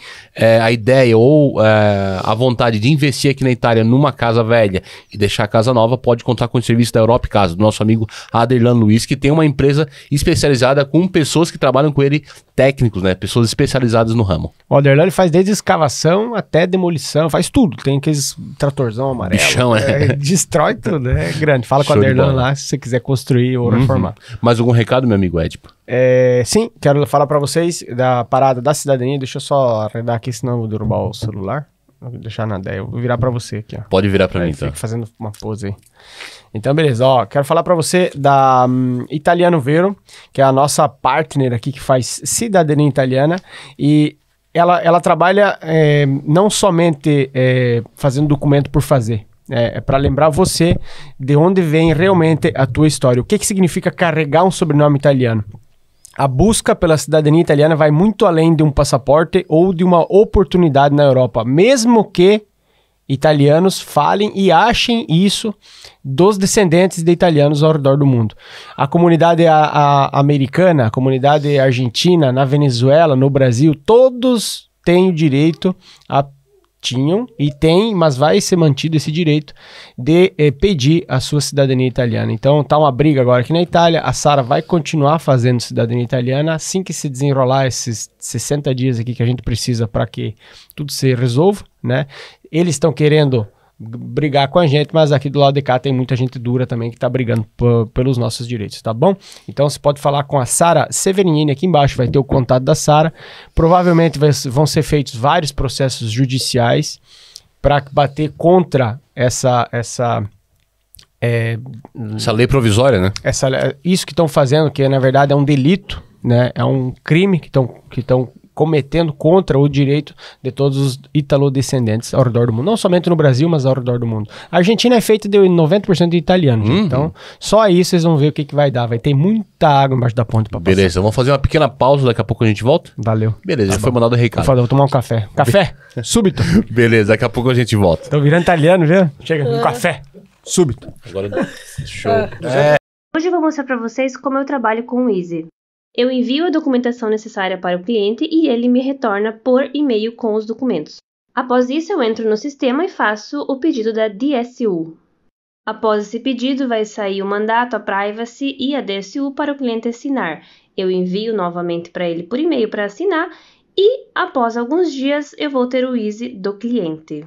a ideia ou a vontade de investir aqui na Itália numa casa velha e deixar a casa nova, pode contar com o serviço da Europe Casa, do nosso amigo Aderlan Luiz, que tem uma empresa especializada com pessoas que trabalham com ele, técnicos, né? Pessoas especializadas no ramo. O Aderlan faz desde escavação até demolição, faz tudo. Tem aqueles tratorzão amarelo. Bichão, destrói tudo, é grande. Fala com o Aderlan lá se você quiser construir ou reformar. Mais algum recado, meu amigo Edipo? Sim, quero falar para vocês da parada da cidadania. Deixa eu só arredar aqui, senão eu vou derrubar o celular. Vou deixar na ideia. Eu vou virar para você aqui, ó. Pode virar para mim, então. Fica fazendo uma pose aí. Então, beleza. Quero falar para você da Italiano Vero, que é a nossa partner aqui que faz cidadania italiana. E ela trabalha não somente fazendo documento por fazer. É para lembrar você de onde vem realmente a tua história. O que significa carregar um sobrenome italiano? A busca pela cidadania italiana vai muito além de um passaporte ou de uma oportunidade na Europa, mesmo que italianos falem e achem isso dos descendentes de italianos ao redor do mundo. A comunidade americana, a comunidade argentina, na Venezuela, no Brasil, todos têm o direito tinham e tem, mas vai ser mantido esse direito de pedir a sua cidadania italiana. Então tá uma briga agora aqui na Itália, a Sara vai continuar fazendo cidadania italiana assim que se desenrolar esses 60 dias aqui que a gente precisa para que tudo se resolva, né? Eles estão querendo brigar com a gente, mas aqui do lado de cá tem muita gente dura também que tá brigando pelos nossos direitos, tá bom? Então você pode falar com a Sara Severnini, aqui embaixo vai ter o contato da Sara. Provavelmente vão ser feitos vários processos judiciais para bater contra essa lei provisória, né? Isso que estão fazendo, que na verdade é um delito, né? É um crime que estão cometendo contra o direito de todos os italodescendentes ao redor do mundo. Não somente no Brasil, mas ao redor do mundo. A Argentina é feita de 90% de italianos, gente. Então só aí vocês vão ver o que vai dar. Vai ter muita água embaixo da ponte pra passar. Beleza, vamos fazer uma pequena pausa, daqui a pouco a gente volta? Valeu. Beleza, já foi mandado o recado. Vou tomar um café. Café, súbito. Beleza, daqui a pouco a gente volta. Tô virando italiano, viu? Chega, um café, súbito. Agora, show. Hoje eu vou mostrar pra vocês como eu trabalho com o Easy. Eu envio a documentação necessária para o cliente e ele me retorna por e-mail com os documentos. Após isso, eu entro no sistema e faço o pedido da DSU. Após esse pedido, vai sair o mandato, a privacy e a DSU para o cliente assinar. Eu envio novamente para ele por e-mail para assinar e, após alguns dias, eu vou ter o Easy do cliente.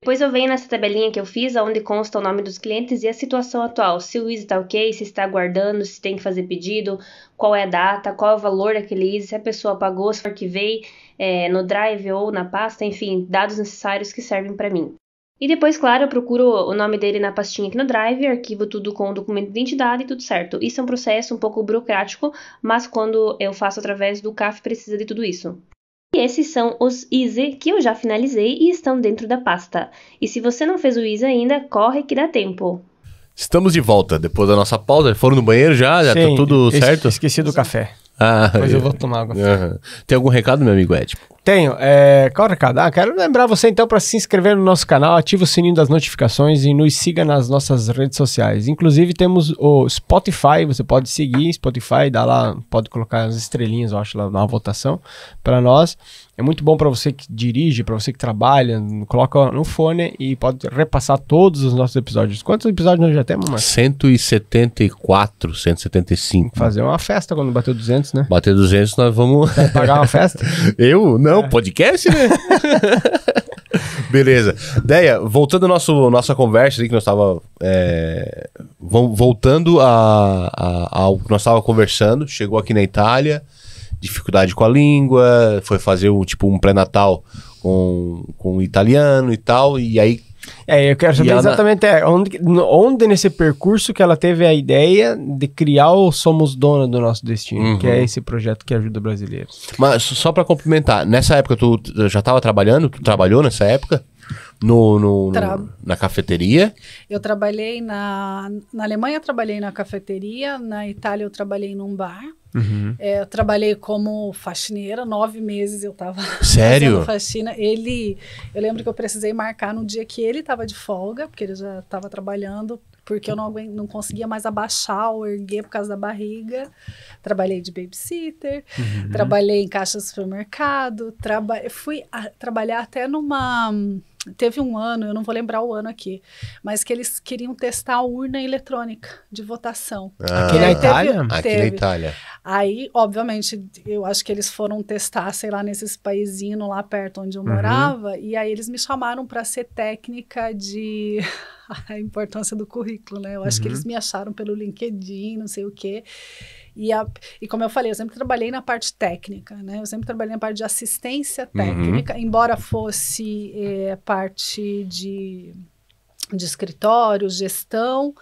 Depois eu venho nessa tabelinha que eu fiz, onde consta o nome dos clientes e a situação atual. Se o Easy está ok, se está aguardando, se tem que fazer pedido, qual é a data, qual é o valor daquele Easy, se a pessoa pagou, se for arquivei no Drive ou na pasta, enfim, dados necessários que servem para mim. E depois, claro, eu procuro o nome dele na pastinha aqui no Drive, arquivo tudo com o documento de identidade e tudo certo. Isso é um processo um pouco burocrático, mas quando eu faço através do CAF precisa de tudo isso. E esses são os Easy que eu já finalizei e estão dentro da pasta. E se você não fez o Easy ainda, corre que dá tempo. Estamos de volta depois da nossa pausa. Foram no banheiro já? Já tá tudo certo? Esqueci do café. Depois eu vou tomar água. Tem algum recado, meu amigo Ed? Tenho. Qual o recado? Quero lembrar você então para se inscrever no nosso canal, ativa o sininho das notificações e nos siga nas nossas redes sociais. Inclusive temos o Spotify, você pode seguir Spotify, dá lá, pode colocar as estrelinhas, eu acho, lá, dar uma votação para nós. É muito bom para você que dirige, para você que trabalha, coloca no fone e pode repassar todos os nossos episódios. Quantos episódios nós já temos, Marcos? 174, 175. Fazer uma festa quando bater 200, né? Bater 200, nós vamos... Vai pagar uma festa? Eu? Não, podcast, né? Beleza. Deia, voltando à nossa conversa ali, que nós estávamos... voltando ao que nós estávamos conversando, chegou aqui na Itália, dificuldade com a língua, foi fazer um pré-natal com italiano e tal, e aí... Eu quero saber exatamente onde nesse percurso que ela teve a ideia de criar o Somos Dona do Nosso Destino, que é esse projeto que ajuda brasileiros. Mas só para complementar, nessa época tu já estava trabalhando? Tu trabalhou nessa época? Na cafeteria? Eu trabalhei na Alemanha, eu trabalhei na cafeteria, na Itália eu trabalhei num bar. Eu trabalhei como faxineira, 9 meses eu tava Sério? fazendo faxina. Eu lembro que eu precisei marcar no dia que ele tava de folga, porque ele já tava trabalhando, porque eu não conseguia mais abaixar ou erguer por causa da barriga. Trabalhei de babysitter, trabalhei em caixa de supermercado, fui trabalhar até numa... Teve um ano, eu não vou lembrar o ano aqui, mas que eles queriam testar a urna eletrônica de votação. Aqui na Itália? Aqui na Itália. Aí, obviamente, eu acho que eles foram testar, sei lá, nesses paizinhos lá perto onde eu morava, e aí eles me chamaram para ser técnica de... a importância do currículo, né? Eu acho que eles me acharam pelo LinkedIn, não sei o quê. E como eu falei, eu sempre trabalhei na parte técnica, né? Eu sempre trabalhei na parte de assistência técnica, embora fosse parte de escritório, gestão,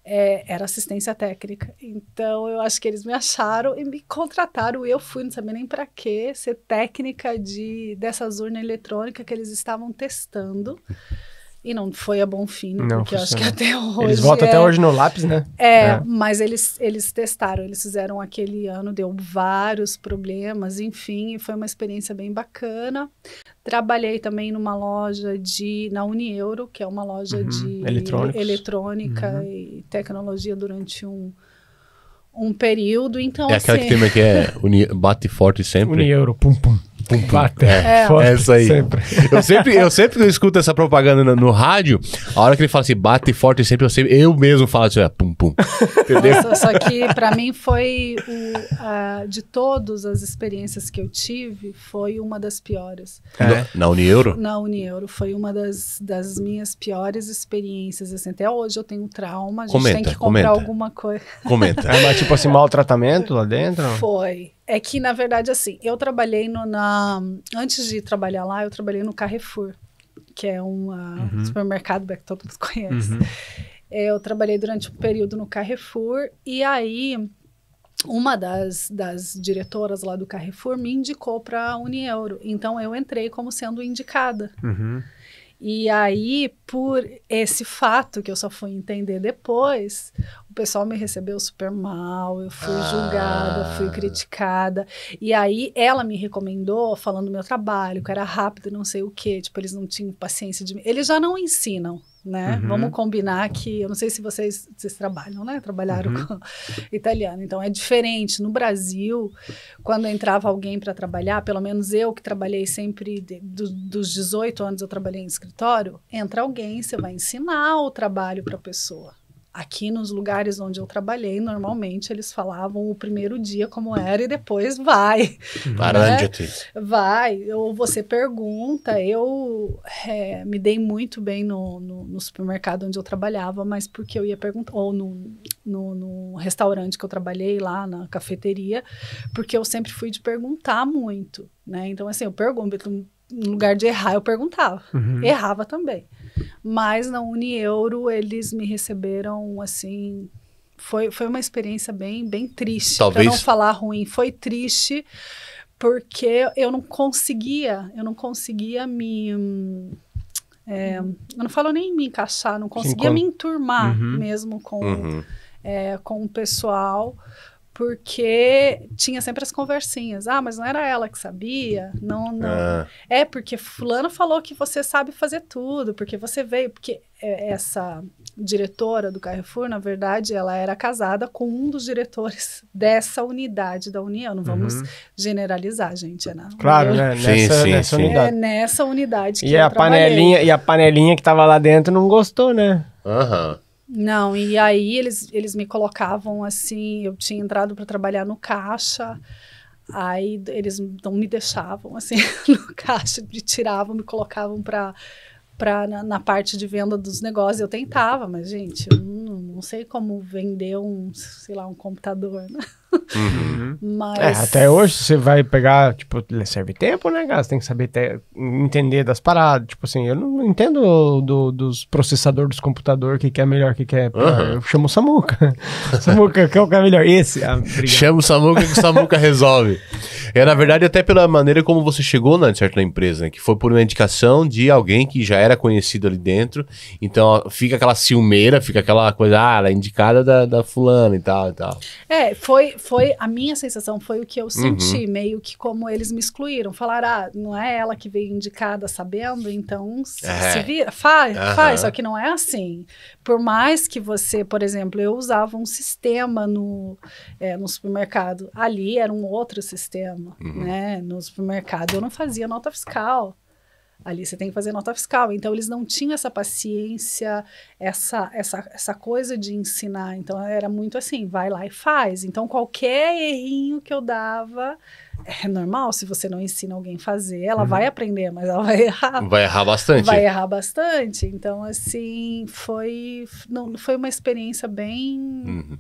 era assistência técnica. Então, eu acho que eles me acharam e me contrataram. Eu fui, não sabia nem para quê, ser técnica dessas urnas eletrônicas que eles estavam testando. E não foi a bom fim, porque eu acho que até hoje... Eles voltam até hoje no lápis, né? Mas eles testaram, eles fizeram aquele ano, deu vários problemas, enfim, e foi uma experiência bem bacana. Trabalhei também numa loja na Unieuro, que é uma loja de eletrônica e tecnologia durante um período, então aquela que tem que bate forte sempre. Unieuro, pum, pum. Bate. Essa aí. Sempre. Eu sempre escuto essa propaganda no rádio, a hora que ele fala assim, bate forte sempre, eu mesmo falo assim, pum, pum. Entendeu? Só que pra mim foi, de todas as experiências que eu tive, foi uma das piores. Na Unieuro? Na Unieuro, foi uma das minhas piores experiências, assim, até hoje eu tenho trauma, a gente tem que comprar alguma coisa. Comenta. Mas tipo assim, maltratamento lá dentro? Foi. É que, na verdade, assim, eu trabalhei antes de trabalhar lá, eu trabalhei no Carrefour, que é um supermercado que todo mundo conhece. Eu trabalhei durante um período no Carrefour, e aí uma das diretoras lá do Carrefour me indicou para a Unieuro. Então, eu entrei como sendo indicada. E aí, por esse fato, que eu só fui entender depois, o pessoal me recebeu super mal, eu fui julgada, fui criticada. E aí, ela me recomendou, falando do meu trabalho, que era rápido, não sei o quê. Tipo, eles não tinham paciência de mim. Eles já não ensinam, né? Vamos combinar que... Eu não sei se vocês trabalham, né? Trabalharam com italiano. Então, é diferente. No Brasil, quando entrava alguém para trabalhar, pelo menos eu que trabalhei sempre... Dos 18 anos eu trabalhei em escritório, entra alguém, você vai ensinar o trabalho para a pessoa. Aqui nos lugares onde eu trabalhei, normalmente eles falavam o primeiro dia como era e depois vai. Arranja-te. Né? Vai, ou você pergunta. Eu me dei muito bem no supermercado onde eu trabalhava, mas porque eu ia perguntar, ou no restaurante que eu trabalhei lá, na cafeteria, porque eu sempre fui de perguntar muito, né? Então, assim, eu pergunto, no lugar de errar, eu perguntava. Errava também. Mas na Unieuro, eles me receberam, assim... Foi uma experiência bem, bem triste. Talvez... Pra não falar ruim. Foi triste porque eu não conseguia me... eu não falo nem me encaixar, não conseguia me enturmar mesmo com o pessoal... porque tinha sempre as conversinhas. Ah, mas não era ela que sabia? Não. É porque fulano falou que você sabe fazer tudo, porque você veio... Porque essa diretora do Carrefour, na verdade, ela era casada com um dos diretores dessa unidade da União. Não vamos generalizar, gente. Claro, né? Nessa unidade. É nessa unidade que e eu a trabalhei. E a panelinha que tava lá dentro não gostou, né? Não, e aí eles me colocavam assim, eu tinha entrado para trabalhar no caixa, aí eles não me deixavam assim no caixa, me tiravam, me colocavam na parte de venda dos negócios. Eu tentava, mas, gente, eu não sei como vender um computador, né? Mas... até hoje você vai pegar, tipo, serve tempo, né, cara? Você tem que saber entender das paradas. Tipo assim, eu não entendo dos processadores dos computadores, o que é melhor, o que é pior. Eu chamo o Samuca. Samuca, qual que é melhor? Esse. Chama o Samuca que o Samuca resolve. Na verdade, até pela maneira como você chegou na certa empresa, né? Que foi por uma indicação de alguém que já era conhecido ali dentro. Então, fica aquela ciumeira, fica aquela coisa, ela é indicada da fulana e tal e tal. Foi a minha sensação, foi o que eu senti, meio que como eles me excluíram. Falaram, não é ela que veio indicada sabendo, então se vira, faz, só que não é assim. Por mais que você, por exemplo, eu usava um sistema no supermercado, ali era um outro sistema, né? No supermercado eu não fazia nota fiscal. Ali você tem que fazer nota fiscal. Então, eles não tinham essa paciência, essa coisa de ensinar. Então, era muito assim, vai lá e faz. Então, qualquer errinho que eu dava, é normal. Se você não ensina alguém a fazer, ela vai aprender, mas ela vai errar. Vai errar bastante. Vai errar bastante. Então, assim, foi uma experiência bem...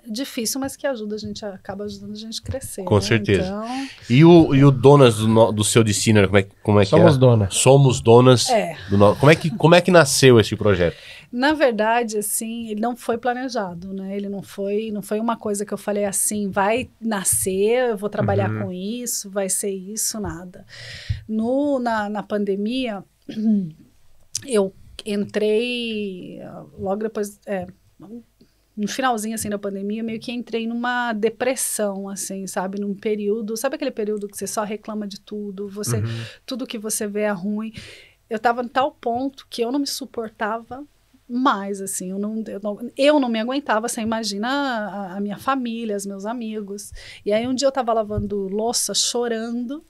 difícil, mas que acaba ajudando a gente a crescer. Com certeza. Então... E o donas do seu destino, como é que Somos é? donas. Somos donas. Como é que nasceu esse projeto? Na verdade, assim, ele não foi planejado, né? Ele não foi uma coisa que eu falei assim, vai nascer, eu vou trabalhar com isso, vai ser isso, nada. Na pandemia, eu entrei logo depois... no finalzinho, assim, da pandemia, meio que entrei numa depressão, assim, sabe? Num período... Sabe aquele período que você só reclama de tudo? Tudo que você vê é ruim. Eu tava em tal ponto que eu não me suportava mais, assim. Eu não me aguentava. Você imagina a minha família, os meus amigos. E aí, um dia eu tava lavando louça, chorando.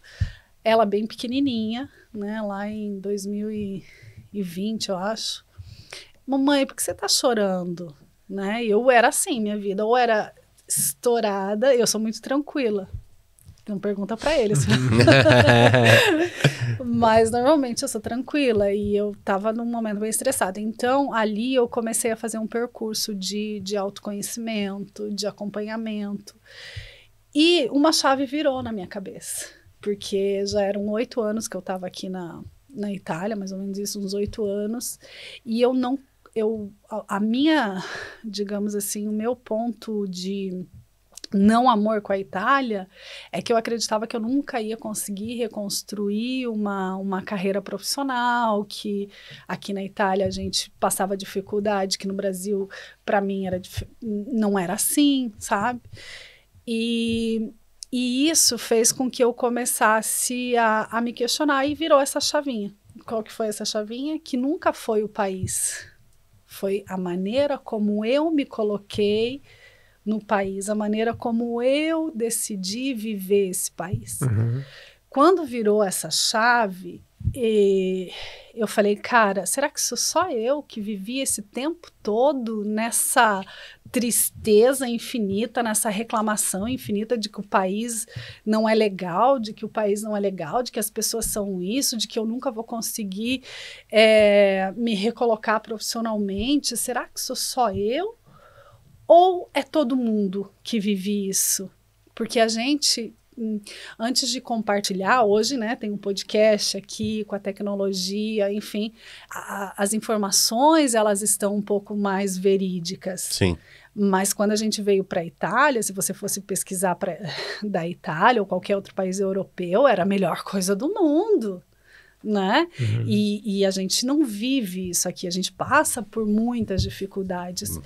Ela bem pequenininha, né? Lá em 2020, eu acho. Mamãe, por que você tá chorando? Né? Eu era assim, minha vida, ou era estourada, eu sou muito tranquila. Não pergunta pra eles. Mas normalmente eu sou tranquila e eu tava num momento bem estressada. Então, ali eu comecei a fazer um percurso de autoconhecimento, de acompanhamento. E uma chave virou na minha cabeça. Porque já eram 8 anos que eu tava aqui na Itália, mais ou menos isso, uns 8 anos. E a minha, digamos assim, o meu ponto de não amor com a Itália é que eu acreditava que eu nunca ia conseguir reconstruir uma carreira profissional, que aqui na Itália a gente passava dificuldade, que no Brasil, para mim, não era assim, sabe? E isso fez com que eu começasse a me questionar e virou essa chavinha. Qual que foi essa chavinha? Que nunca foi o país. Foi a maneira como eu me coloquei no país, a maneira como eu decidi viver esse país. Quando virou essa chave, eu falei, cara, será que sou só eu que vivi esse tempo todo nessa tristeza infinita, nessa reclamação infinita de que o país não é legal, de que o país não é legal, de que as pessoas são isso, de que eu nunca vou conseguir me recolocar profissionalmente? Será que sou só eu? Ou é todo mundo que vive isso? Porque a gente... Antes de compartilhar, hoje, né, tem um podcast aqui com a tecnologia, enfim, as informações, elas estão um pouco mais verídicas. Sim. Mas quando a gente veio para a Itália, se você fosse pesquisar da Itália ou qualquer outro país europeu, era a melhor coisa do mundo, né? E a gente não vive isso aqui, a gente passa por muitas dificuldades.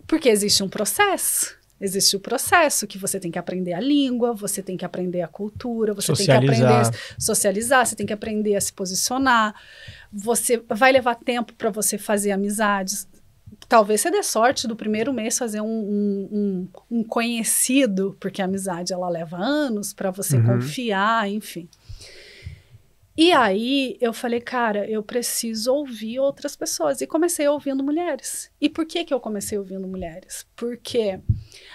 Porque existe um processo. Existe o processo que você tem que aprender a língua, você tem que aprender a cultura, você tem que aprender a socializar, você tem que aprender a se posicionar. Você vai levar tempo para você fazer amizades. Talvez você dê sorte do primeiro mês fazer um conhecido, porque a amizade ela leva anos para você confiar, enfim. E aí eu falei, cara, eu preciso ouvir outras pessoas. E comecei ouvindo mulheres. E por que eu comecei ouvindo mulheres? Porque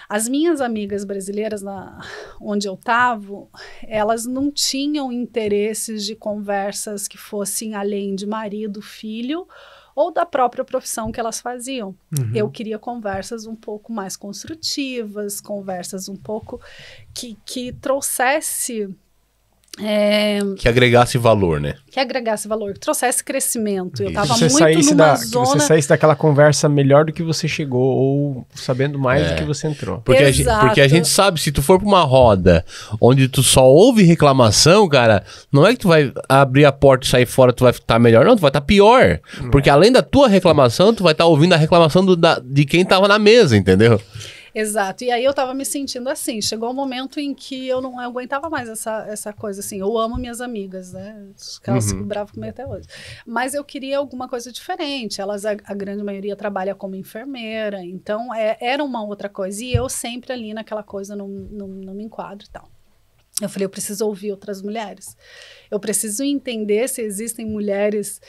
as minhas amigas brasileiras, onde eu estava, elas não tinham interesses de conversas que fossem além de marido, filho, ou da própria profissão que elas faziam. Eu queria conversas um pouco mais construtivas, conversas um pouco que trouxesse... que agregasse valor, né? Que agregasse valor, que trouxesse crescimento. Eu estava muito numa zona... Que você saísse daquela conversa melhor do que você chegou, ou sabendo mais do que você entrou. Porque a gente sabe, se tu for pra uma roda onde tu só ouve reclamação, cara, não é que tu vai abrir a porta e sair fora, tu vai estar melhor, não, tu vai estar pior. Porque além da tua reclamação, tu vai estar ouvindo a reclamação de quem tava na mesa, entendeu? Exato, e aí eu tava me sentindo assim, chegou um momento em que eu não aguentava mais essa coisa assim, eu amo minhas amigas, né, elas ficam bravas comigo até hoje, mas eu queria alguma coisa diferente, a grande maioria trabalha como enfermeira, então era uma outra coisa, e eu sempre ali naquela coisa, não me enquadro e tal. Eu falei, eu preciso ouvir outras mulheres, eu preciso entender se existem mulheres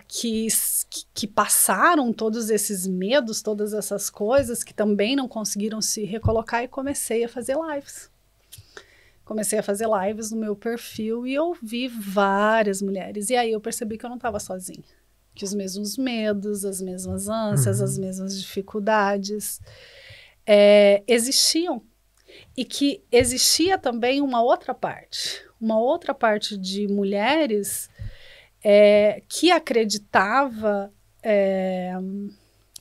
que passaram todos esses medos, todas essas coisas, que também não conseguiram se recolocar, e comecei a fazer lives. Comecei a fazer lives no meu perfil e ouvi várias mulheres, e aí eu percebi que eu não estava sozinha, que os mesmos medos, as mesmas ânsias, as mesmas dificuldades existiam. E que existia também uma outra parte de mulheres que acreditava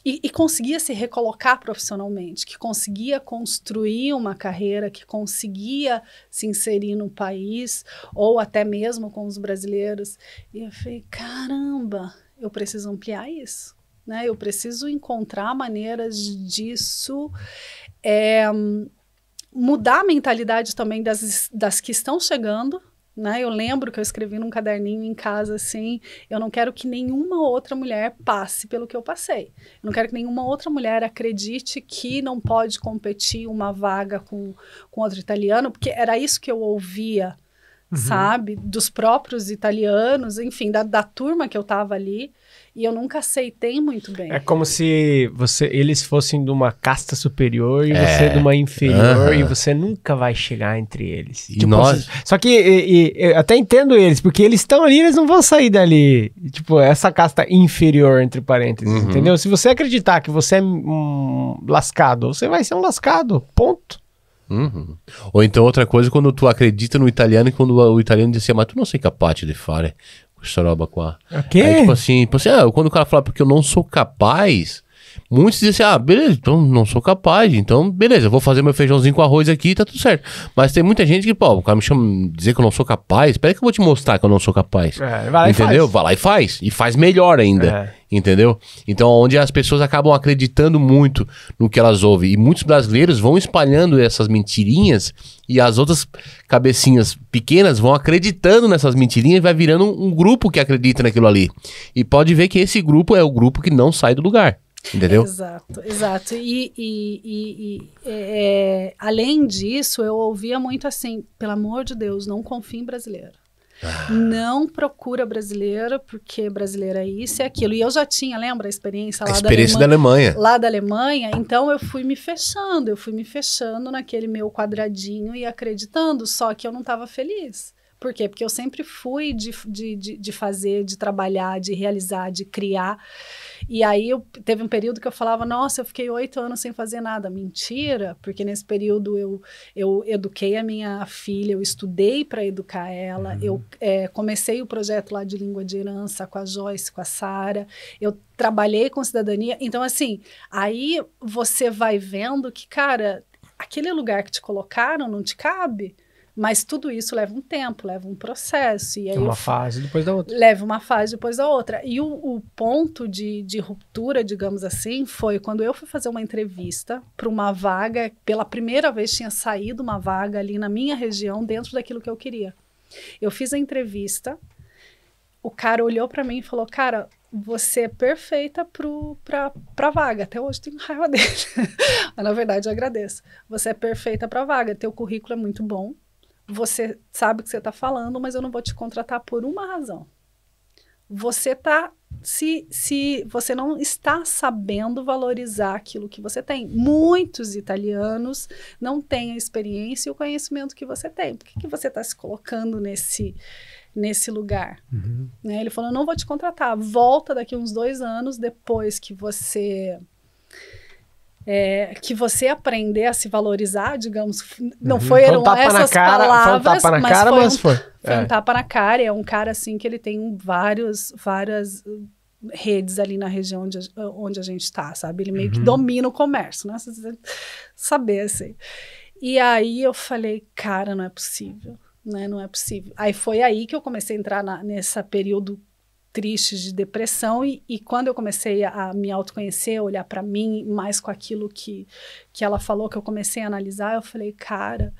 e conseguia se recolocar profissionalmente, que conseguia construir uma carreira, que conseguia se inserir no país, ou até mesmo com os brasileiros. E eu falei, caramba, eu preciso ampliar isso, né? Eu preciso encontrar maneiras disso... mudar a mentalidade também das que estão chegando, né? Eu lembro que eu escrevi num caderninho em casa assim, eu não quero que nenhuma outra mulher passe pelo que eu passei. Eu não quero que nenhuma outra mulher acredite que não pode competir uma vaga com outro italiano, porque era isso que eu ouvia, sabe? Dos próprios italianos, enfim, da turma que eu tava ali. E eu nunca aceitei muito bem. É como se eles fossem de uma casta superior e você de uma inferior, e você nunca vai chegar entre eles. E tipo, nós... Só que eu até entendo eles, porque eles estão ali, eles não vão sair dali. Tipo, essa casta inferior, entre parênteses, entendeu? Se você acreditar que você é lascado, você vai ser um lascado, ponto. Ou então outra coisa, quando tu acredita no italiano, e quando o italiano diz assim, mas tu não sei capaz de fare questa roba qua. Okay. Aí, tipo assim, quando o cara fala porque eu não sou capaz, muitos dizem assim, beleza, então não sou capaz, então beleza, eu vou fazer meu feijãozinho com arroz aqui e tá tudo certo. Mas tem muita gente que, o cara me chama, dizer que eu não sou capaz, espera que eu vou te mostrar que eu não sou capaz. Vai lá, entendeu? Vai lá e faz melhor ainda. Entendeu? Então, onde as pessoas acabam acreditando muito no que elas ouvem. E muitos brasileiros vão espalhando essas mentirinhas, e as outras cabecinhas pequenas vão acreditando nessas mentirinhas, e vai virando um grupo que acredita naquilo ali. E pode ver que esse grupo é o grupo que não sai do lugar. Entendeu? Exato. Além disso, eu ouvia muito assim, pelo amor de Deus, não confie em brasileiro. Não procura brasileiro, porque brasileiro é isso e aquilo. E eu já tinha, lembra a experiência lá da Alemanha. Lá da Alemanha, então eu fui me fechando naquele meu quadradinho e acreditando, só que eu não estava feliz. Por quê? Porque eu sempre fui de fazer, de trabalhar, de realizar, de criar. E aí teve um período que eu falava, nossa, eu fiquei 8 anos sem fazer nada. Mentira, porque nesse período eu eduquei a minha filha, eu estudei para educar ela, eu comecei o projeto lá de língua de herança com a Joyce, com a Sara, eu trabalhei com cidadania. Então, assim, aí você vai vendo que, cara, aquele lugar que te colocaram não te cabe, Mas tudo isso leva um tempo, leva um processo. E aí Uma fase depois da outra. leva uma fase depois da outra. E o ponto de ruptura, digamos assim, foi quando eu fui fazer uma entrevista para uma vaga, pela primeira vez tinha saído uma vaga ali na minha região, dentro daquilo que eu queria. Eu fiz a entrevista, o cara olhou para mim e falou, cara, você é perfeita pra vaga. Até hoje tenho raiva dele. Mas, na verdade, eu agradeço. Você é perfeita pra vaga. Teu currículo é muito bom. Você sabe o que você está falando, mas eu não vou te contratar por uma razão. Você tá... Se você não está sabendo valorizar aquilo que você tem. Muitos italianos não têm a experiência e o conhecimento que você tem. Por que você está se colocando nesse lugar? Né? Ele falou, não vou te contratar. Volta daqui uns 2 anos, depois que você aprender a se valorizar, digamos, não foram essas palavras, foi um tapa na cara, mas foi. Foi um tapa na cara. É um cara assim que ele tem várias redes ali na região onde a gente está, sabe? Ele meio que domina o comércio, né? Saber assim. E aí eu falei, cara, não é possível, né? Não é possível. Aí foi aí que eu comecei a entrar nesse período triste de depressão e quando eu comecei a me autoconhecer, olhar para mim mais com aquilo que ela falou, que eu comecei a analisar, eu falei, cara,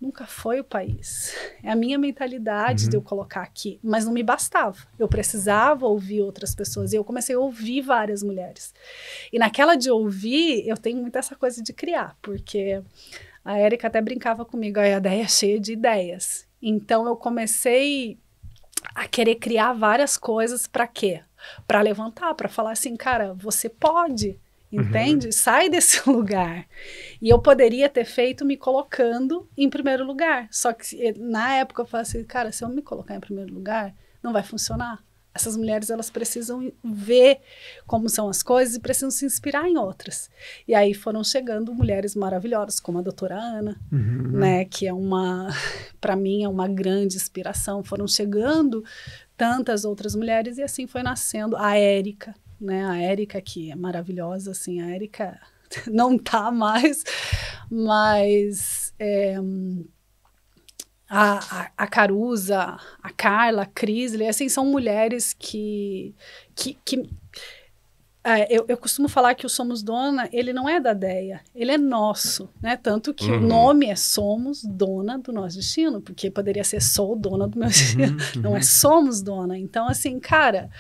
nunca foi o país. É a minha mentalidade de eu colocar aqui, mas não me bastava. Eu precisava ouvir outras pessoas e eu comecei a ouvir várias mulheres. E naquela de ouvir, eu tenho muito essa coisa de criar, porque a Érica até brincava comigo, a ideia é cheia de ideias. Então eu comecei a querer criar várias coisas para quê? Para levantar, para falar assim, cara, você pode, entende? Sai desse lugar. E eu poderia ter feito me colocando em primeiro lugar. Só que na época eu falei assim, cara, se eu me colocar em primeiro lugar, não vai funcionar. Essas mulheres, elas precisam ver como são as coisas e precisam se inspirar em outras. E aí foram chegando mulheres maravilhosas, como a doutora Ana, né, que é para mim, é uma grande inspiração. Foram chegando tantas outras mulheres e assim foi nascendo a Érica, né, a Érica que é maravilhosa, assim, a Érica não tá mais, mas... A Caruza, a Carla, a Crisley, assim, são mulheres que eu costumo falar que o Somos Dona, ele não é da DEA, ele é nosso, né? Tanto que o nome é Somos Dona do Nosso Destino, porque poderia ser Sou Dona do Meu Destino, não é Somos Dona. Então, assim, cara...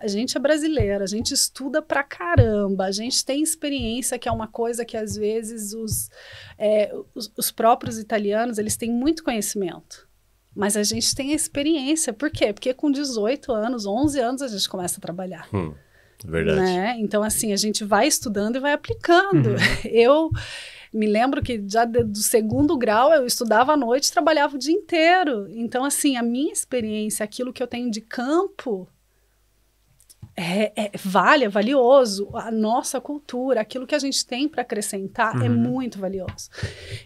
A gente é brasileira, a gente estuda pra caramba, a gente tem experiência, que é uma coisa que às vezes os próprios italianos, eles têm muito conhecimento, mas a gente tem a experiência. Por quê? Porque com 18 anos, 11 anos a gente começa a trabalhar. Verdade. Né? Então, assim, a gente vai estudando e vai aplicando. Eu me lembro que já do 2º grau eu estudava à noite e trabalhava o dia inteiro. Então, assim, a minha experiência, aquilo que eu tenho de campo... é valioso, a nossa cultura, aquilo que a gente tem para acrescentar é muito valioso.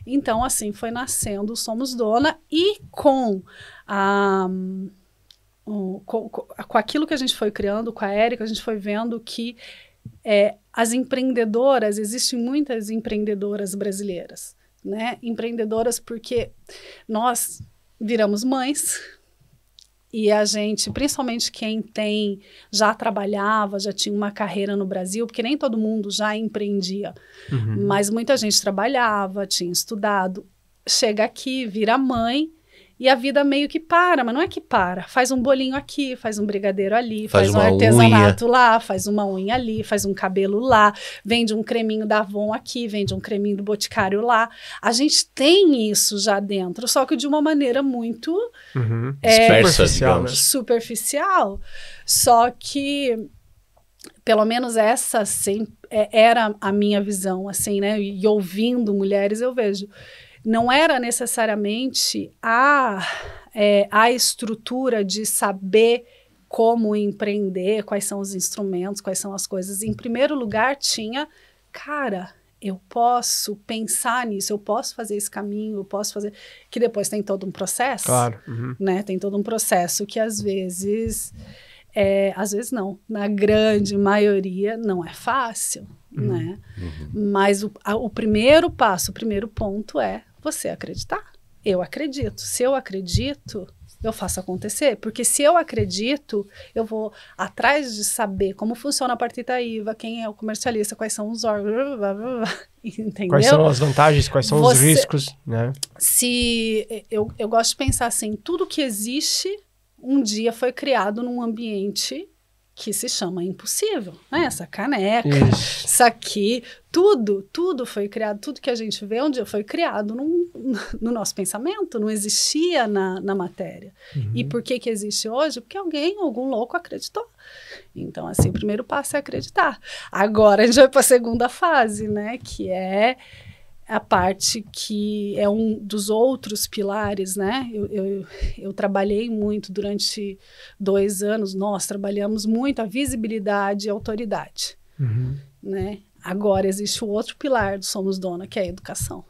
Então, assim, foi nascendo o Somos Dona e com aquilo que a gente foi criando, com a Érica, a gente foi vendo que as empreendedoras, existem muitas empreendedoras brasileiras, né? Empreendedoras porque nós viramos mães, e a gente, principalmente quem já trabalhava, já tinha uma carreira no Brasil, porque nem todo mundo já empreendia, mas muita gente trabalhava, tinha estudado, chega aqui, vira mãe, e a vida meio que para, mas não é que para, faz um bolinho aqui, faz um brigadeiro ali, faz um artesanato lá, faz uma unha ali, faz um cabelo lá, vende um creminho da Avon aqui, vende um creminho do Boticário lá. A gente tem isso já dentro, só que de uma maneira muito superficial. Só que, pelo menos essa era a minha visão, assim, né? E ouvindo mulheres, eu vejo... Não era necessariamente a estrutura de saber como empreender, quais são os instrumentos, quais são as coisas. Em primeiro lugar, tinha, cara, eu posso pensar nisso, eu posso fazer esse caminho, eu posso fazer... Que depois tem todo um processo, claro. Né? Tem todo um processo que às vezes não, na grande maioria não é fácil, né? Mas o primeiro passo, o primeiro ponto é você acreditar. eu acredito. Se eu acredito, eu faço acontecer. Porque se eu acredito, eu vou atrás de saber como funciona a partida IVA, quem é o comercialista, quais são os órgãos, entendeu? Quais são as vantagens, quais são os riscos, né? Se eu gosto de pensar assim, tudo que existe um dia foi criado num ambiente que se chama impossível, né? Essa caneca, isso aqui, tudo foi criado, tudo que a gente vê um dia foi criado no nosso pensamento, não existia na matéria. E por que existe hoje? Porque algum louco acreditou. Então, assim, o primeiro passo é acreditar. Agora a gente vai para a segunda fase, né? Que é a parte que é um dos outros pilares, né? Eu trabalhei muito durante 2 anos, nós trabalhamos muito a visibilidade e a autoridade, né? Agora existe o outro pilar do Somos Dona, que é a educação.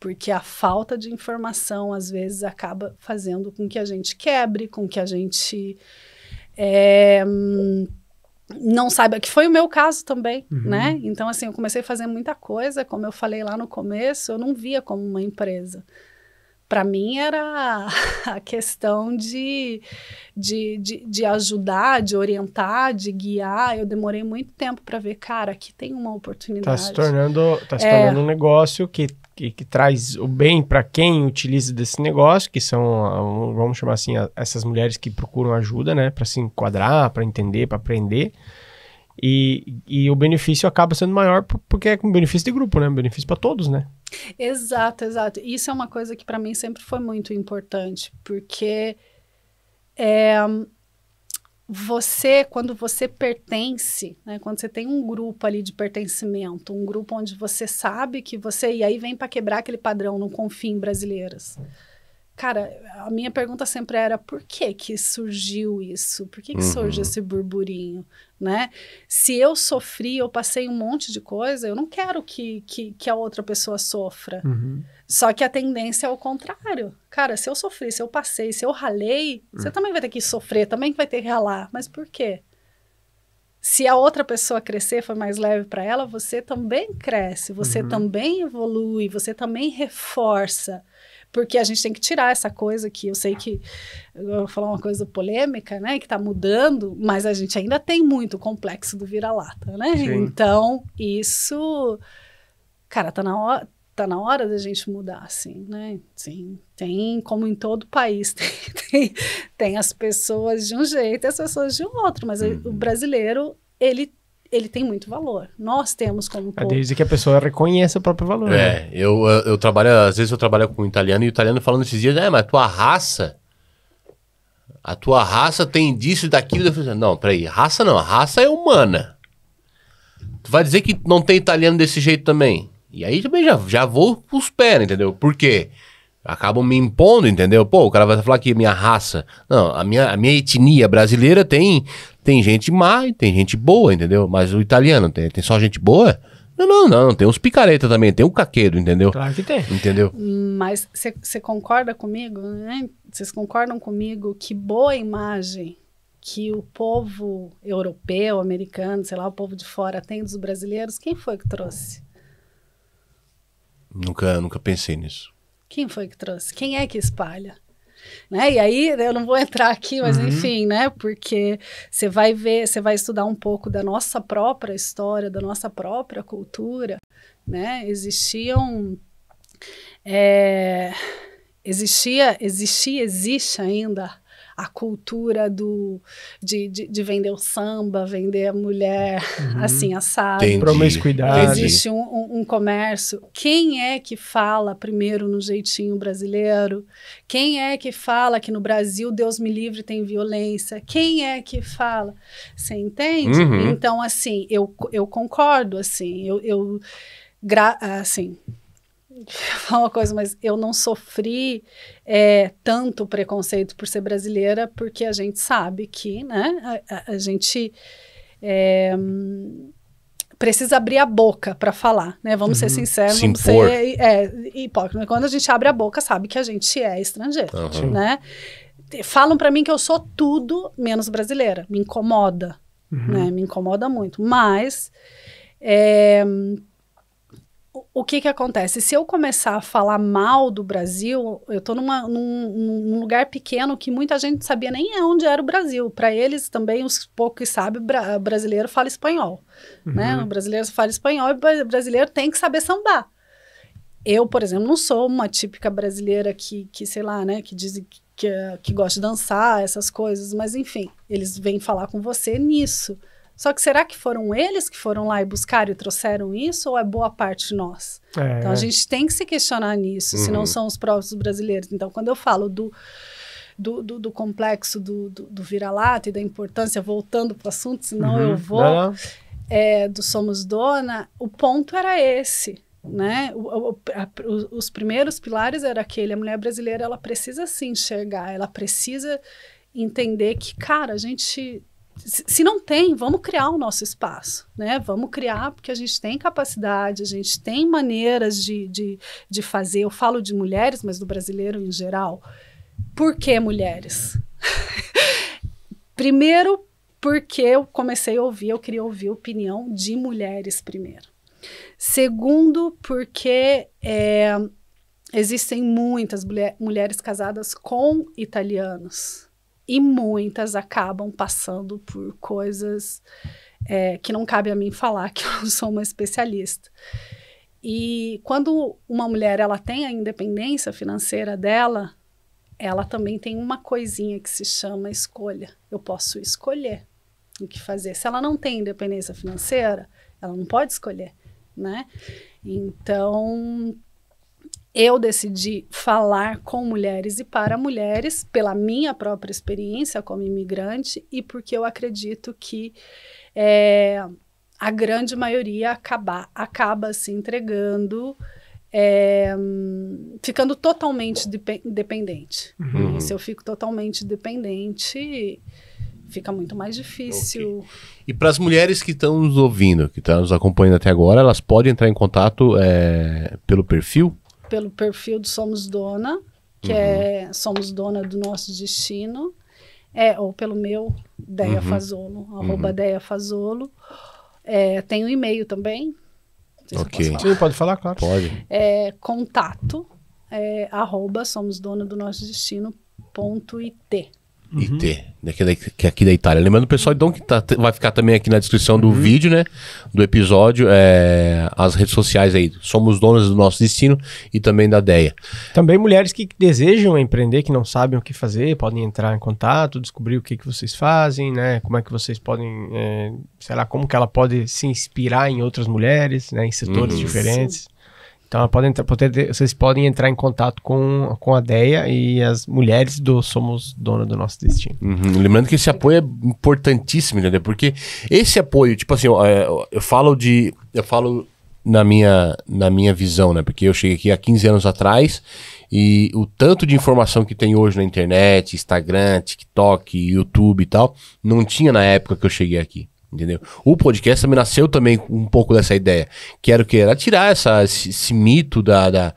Porque a falta de informação, às vezes, acaba fazendo com que a gente quebre, com que a gente não saiba, que foi o meu caso também, né? Então, assim, eu comecei a fazer muita coisa, como eu falei lá no começo, eu não via como uma empresa. Para mim era a questão de ajudar, de orientar, de guiar. Eu demorei muito tempo para ver, cara, aqui tem uma oportunidade. Está se tornando um negócio que traz o bem para quem utiliza desse negócio, que são, vamos chamar assim, essas mulheres que procuram ajuda, né, para se enquadrar, para entender, para aprender. E o benefício acaba sendo maior porque é um benefício de grupo, né? Um benefício para todos, né? Exato. Isso é uma coisa que para mim sempre foi muito importante, porque quando você pertence, né, quando você tem um grupo ali de pertencimento, um grupo onde você sabe que e aí vem para quebrar aquele padrão, não confia em brasileiras. Cara, a minha pergunta sempre era, por que surgiu isso? Por que surge esse burburinho, né? Se eu sofri, eu passei um monte de coisa, eu não quero que a outra pessoa sofra. Só que a tendência é o contrário. Cara, se eu sofri, se eu passei, se eu ralei, você também vai ter que sofrer, também vai ter que ralar. Mas por quê? Se a outra pessoa crescer, foi mais leve para ela, você também cresce, você também evolui, você também reforça. Porque a gente tem que tirar essa coisa que eu sei que, eu vou falar uma coisa polêmica, né, que tá mudando, mas a gente ainda tem muito complexo do vira-lata, né? Sim. Então, isso, cara, tá na hora da gente mudar, assim, né? Sim, tem, como em todo país, tem as pessoas de um jeito e as pessoas de um outro, mas o brasileiro, ele tem muito valor. Nós temos como povo. Desde que a pessoa reconheça o próprio valor. Né? Eu trabalho, às vezes eu trabalho com um italiano e o italiano falando esses dias, mas a tua raça tem disso e daquilo. Eu falei, não, peraí, raça não, a raça é humana. Tu vai dizer que não tem italiano desse jeito também? E aí também já vou pros pés, entendeu? Por quê? Acabam me impondo, entendeu? Pô, o cara vai falar que minha raça... Não, a minha etnia brasileira tem gente má e tem gente boa, entendeu? Mas o italiano tem só gente boa? Não. Tem uns picareta também, tem um caqueiro, entendeu? Claro que tem. Entendeu? Mas você concorda comigo, né? Vocês concordam comigo que boa imagem que o povo europeu, americano, sei lá, o povo de fora tem dos brasileiros, quem foi que trouxe? Nunca pensei nisso. Quem foi que trouxe? Quem é que espalha? Né? E aí, eu não vou entrar aqui, mas enfim, né? Porque você vai ver, você vai estudar um pouco da nossa própria história, da nossa própria cultura, né? Existe ainda a cultura de vender o samba, vender a mulher assim, assado. Promiscuidade. Existe um comércio. Quem é que fala primeiro no jeitinho brasileiro? Quem é que fala que no Brasil, Deus me livre, tem violência? Quem é que fala? Você entende? Então, assim, eu concordo, assim, assim... Vou falar uma coisa, mas eu não sofri tanto preconceito por ser brasileira, porque a gente sabe que, né, a gente precisa abrir a boca para falar, né? Vamos ser sinceros, vamos ser hipócritas. Quando a gente abre a boca, sabe que a gente é estrangeiro, né? Falam para mim que eu sou tudo menos brasileira, me incomoda, né? Me incomoda muito, mas o que que acontece? Se eu começar a falar mal do Brasil, eu tô num lugar pequeno que muita gente não sabia nem onde era o Brasil. Para eles também, os poucos que sabem, brasileiro fala espanhol. Né? O brasileiro fala espanhol e o brasileiro tem que saber sambar. Eu, por exemplo, não sou uma típica brasileira que sei lá, né, que diz que gosta de dançar, essas coisas, mas enfim, eles vêm falar com você nisso. Só que será que foram eles que foram lá e buscaram e trouxeram isso, ou é boa parte de nós? Então a gente tem que se questionar nisso, se não são os próprios brasileiros. Então, quando eu falo do complexo do vira-lata e da importância, voltando para o assunto, senão eu vou, do Somos Dona, o ponto era esse. Né? Os primeiros pilares era aquele: a mulher brasileira, ela precisa se enxergar, ela precisa entender que, cara, a gente, se não tem, vamos criar o nosso espaço, né? Vamos criar, porque a gente tem capacidade, a gente tem maneiras de fazer. Eu falo de mulheres, mas do brasileiro em geral. Por que mulheres? Primeiro, porque eu comecei a ouvir, eu queria ouvir a opinião de mulheres primeiro. Segundo, porque existem muitas mulheres casadas com italianos e muitas acabam passando por coisas que não cabe a mim falar, que eu não sou uma especialista. E quando uma mulher ela tem a independência financeira dela, ela também tem uma coisinha que se chama escolha. Eu posso escolher o que fazer. Se ela não tem independência financeira, ela não pode escolher. Né? Então, eu decidi falar com mulheres e para mulheres, pela minha própria experiência como imigrante e porque eu acredito que a grande maioria acaba se entregando, ficando totalmente dependente. E se eu fico totalmente dependente, fica muito mais difícil. Okay. E para as mulheres que estão nos ouvindo, que estão nos acompanhando até agora, elas podem entrar em contato pelo perfil? Pelo perfil do Somos Dona, que é Somos Dona do Nosso Destino, ou pelo meu, Deia Fazolo, @Deia Fazolo. Tem um e-mail também. Ok. Sim, pode falar, claro. Pode. Contato, @somosdonadonostodestino.it. IT, que é aqui da Itália. Lembrando o pessoal, então, que vai ficar também aqui na descrição do vídeo, né? Do episódio, as redes sociais aí. Somos Donas do Nosso Destino e também da Deia. Também mulheres que desejam empreender, que não sabem o que fazer, podem entrar em contato, descobrir o que vocês fazem, né? Como é que vocês podem, sei lá, como que ela pode se inspirar em outras mulheres, né? Em setores diferentes. Sim. Então, vocês podem entrar em contato com a Deia e as mulheres do Somos Dona do Nosso Destino. Lembrando que esse apoio é importantíssimo, entendeu? Porque esse apoio, tipo assim, eu falo na minha visão, né? Porque eu cheguei aqui há 15 anos atrás e o tanto de informação que tem hoje na internet, Instagram, TikTok, YouTube e tal, não tinha na época que eu cheguei aqui. Entendeu? O podcast também nasceu também um pouco dessa ideia, que era tirar esse mito da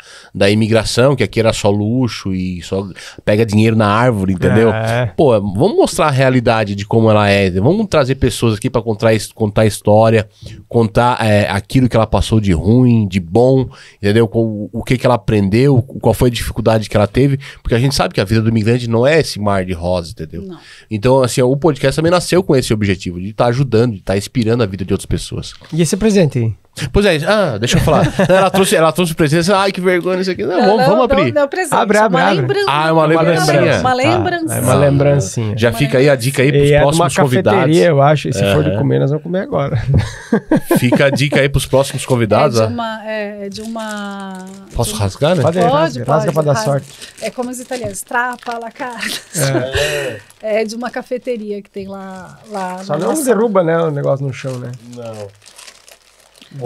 imigração, que aqui era só luxo e só pega dinheiro na árvore, entendeu? Pô, vamos mostrar a realidade de como ela é, vamos trazer pessoas aqui para contar a história, contar aquilo que ela passou de ruim, de bom, entendeu? O que ela aprendeu, qual foi a dificuldade que ela teve, porque a gente sabe que a vida do imigrante não é esse mar de rosa, entendeu? Não. Então, assim, o podcast também nasceu com esse objetivo, de estar ajudando, de estar inspirando a vida de outras pessoas. E esse presente aí? Pois é, deixa eu falar. ela trouxe o presente, ai que vergonha isso aqui. Vamos abrir. Não, presente. Abre. É uma lembrancinha. Uma lembrancinha. É uma lembrancinha. Já fica aí a dica aí pros próximos convidados. Eu acho, e se for de comer, nós vamos comer agora. Fica a dica aí pros próximos convidados. De uma... Posso rasgar, né? Pode, rasga pra dar sorte. É como os italianos, trapa la cara. É de uma cafeteria que tem lá Só não derruba, né, o negócio no chão, né? Não.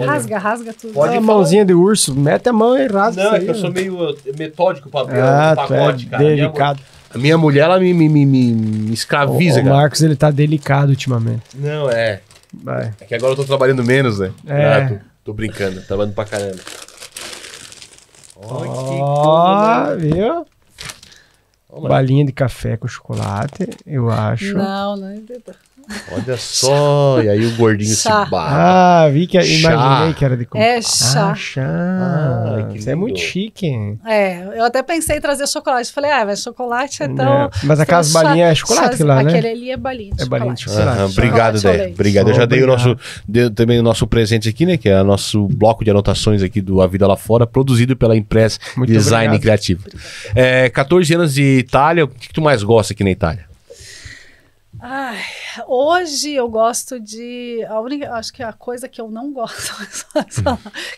Rasga tudo. Pode a mãozinha de urso, mete a mão e rasga. Não, é que eu sou meio metódico pra abrir o pacote, cara. Delicado. A minha mulher, ela me escraviza, cara. O Marcos, ele tá delicado ultimamente. Não, é. Vai. É que agora eu tô trabalhando menos, né? Tô brincando, trabalhando pra caramba. Ó, viu? Balinha de café com chocolate, eu acho. Não. Olha só, e aí o gordinho Chá. se barra. Ah, vi que imaginei que era de É chá. Ah, chá. Ai, que Isso é muito lindo. chique. Eu até pensei em trazer chocolate. Falei, mas chocolate então... É, mas aquelas balinhas é chocolate lá, né? Aquele ali é balinha de É balinha chocolate. de chocolate. Obrigado, Chocolate ao Dé. leite. Obrigado. Eu já dei Obrigado. dei também o nosso presente aqui, né? Que é o nosso bloco de anotações aqui do A Vida Lá Fora, produzido pela Impress Muito Design obrigado. Criativo. 14 anos de Itália, o que tu mais gosta aqui na Itália? Ai, hoje eu gosto acho que a coisa que eu não gosto,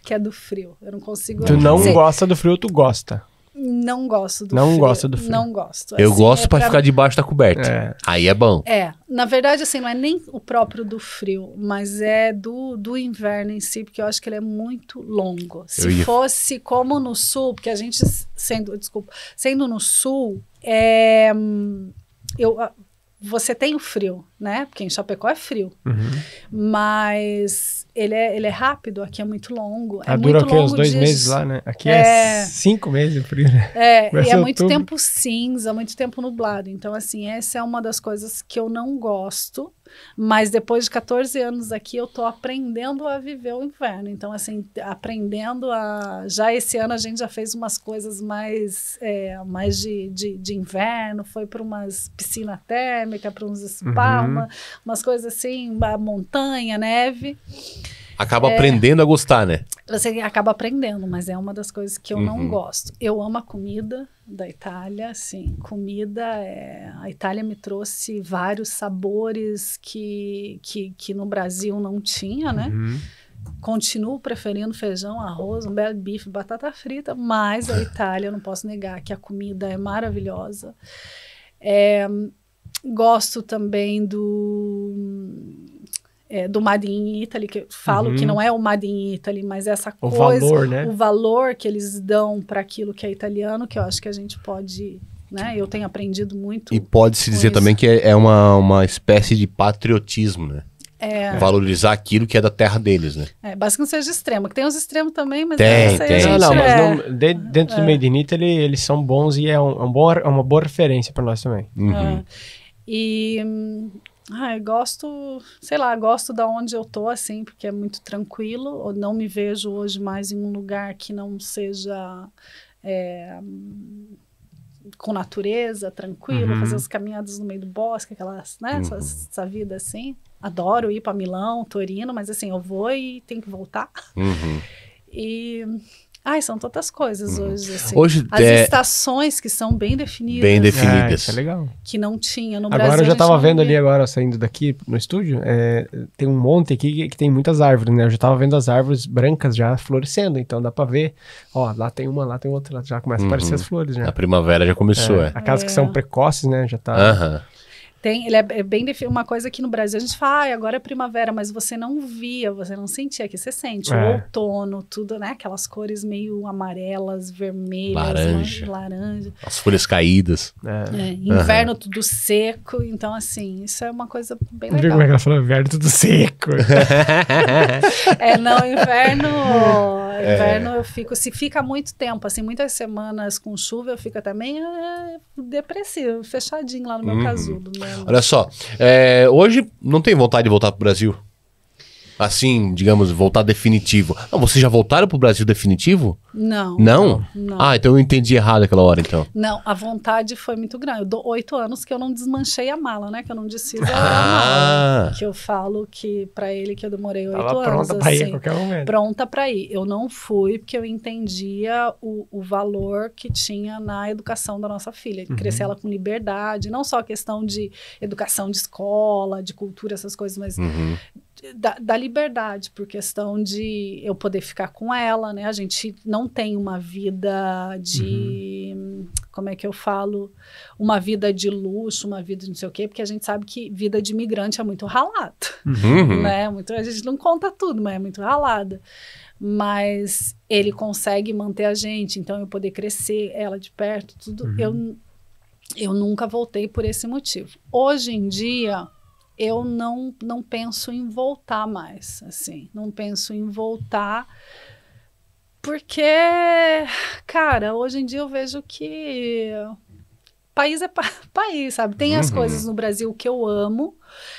que é do frio. Eu não consigo... Tu não Sim, gosta do frio, tu gosta. Não gosto do Não frio. gosta do frio. Não gosto. Eu Assim, gosto pra ficar debaixo da coberta. É. Aí é bom. Na verdade, assim, não é nem o próprio do frio, mas é do inverno em si, porque eu acho que ele é muito longo. Se fosse como no sul, porque a gente, sendo no sul, você tem o frio, né? Porque em Chapecó é frio. Mas ele é rápido, aqui é muito longo. É dura muito o quê? longo Uns 2 de- meses lá, né? Aqui é 5 meses de frio, né? Vai E ser é muito outubro. tempo cinza, muito tempo nublado. Então, assim, essa é uma das coisas que eu não gosto. Mas depois de 14 anos aqui, eu tô aprendendo a viver o inverno. Então, assim, aprendendo a... Já esse ano a gente já fez umas coisas mais de inverno. Foi para umas piscina térmica, para uns spa, umas coisas assim, a montanha, neve. Acaba aprendendo a gostar, né? Você acaba aprendendo, mas é uma das coisas que eu não gosto. Eu amo a comida da Itália, sim. A Itália me trouxe vários sabores que no Brasil não tinha, né? Continuo preferindo feijão, arroz, um belo bife, batata frita, mas a Itália, eu não posso negar que a comida é maravilhosa. Gosto também do Made in Italy, que eu falo que não é o Made in Italy, mas essa O coisa, valor, né? o valor que eles dão para aquilo que é italiano, que eu acho que a gente pode, né? Eu tenho aprendido muito. E pode-se dizer isso. também que é uma espécie de patriotismo, né? Valorizar aquilo que é da terra deles, né? Basta que não seja extremo, que tem os extremos também, mas Tem, essa aí tem. a gente Não, mas dentro do Made in Italy, eles são bons e é uma boa referência para nós também. Eu gosto, sei lá, gosto da onde eu tô, assim, porque é muito tranquilo. Eu não me vejo hoje mais em um lugar que não seja com natureza, tranquilo, fazer as caminhadas no meio do bosque, aquelas, né, essa vida assim. Adoro ir para Milão, Torino, mas assim, eu vou e tenho que voltar. São tantas coisas hoje, assim. Hoje, as estações que são bem definidas. Bem definidas. Isso é legal. Que não tinha no Brasil. Agora eu já a gente tava não vendo via. ali agora, saindo daqui no estúdio, tem um monte aqui que tem muitas árvores, né? Eu já tava vendo as árvores brancas já florescendo, então dá pra ver, ó, lá tem uma, lá tem outra, lá já começa a aparecer as flores, né? A primavera já começou, Aquelas que são precoces, né? Já tá... Aham. Ele é bem uma coisa que no Brasil a gente fala, agora é primavera, mas você não via, você não sentia, aqui você sente o outono, tudo, né? Aquelas cores meio amarelas, vermelhas, laranja. As folhas caídas. Inverno tudo seco, então assim, isso é uma coisa bem Viu legal. como é que ela falou? Inverno tudo seco. Inverno eu fico, se fica muito tempo, assim, muitas semanas com chuva, eu fico também depressivo, fechadinho lá no meu casulo, né? Olha só, hoje não tem vontade de voltar pro Brasil? Assim, digamos, voltar definitivo. Não, vocês já voltaram pro Brasil definitivo? Não. Não? Não. Então eu entendi errado aquela hora, então. Não, a vontade foi muito grande. Eu dou 8 anos que eu não desmanchei a mala, né? Que eu não desfiz a mala. Que eu falo que pra ele que eu demorei 8 Tava anos. pronta pra ir a assim, qualquer momento. pronta pra ir. Eu não fui porque eu entendia o valor que tinha na educação da nossa filha. Crescer ela com liberdade, não só a questão de educação de escola, de cultura, essas coisas, mas da liberdade, por questão de eu poder ficar com ela, né? A gente não tem uma vida de... Como é que eu falo? Uma vida de luxo, uma vida de não sei o quê, porque a gente sabe que vida de imigrante é muito ralada, né? A gente não conta tudo, mas é muito ralada. Mas ele consegue manter a gente, então eu poder crescer, ela de perto, tudo. Eu nunca voltei por esse motivo. Hoje em dia, eu não penso em voltar mais, assim. Não penso em voltar porque, cara, hoje em dia eu vejo que país é país, sabe? Tem as coisas no Brasil que eu amo.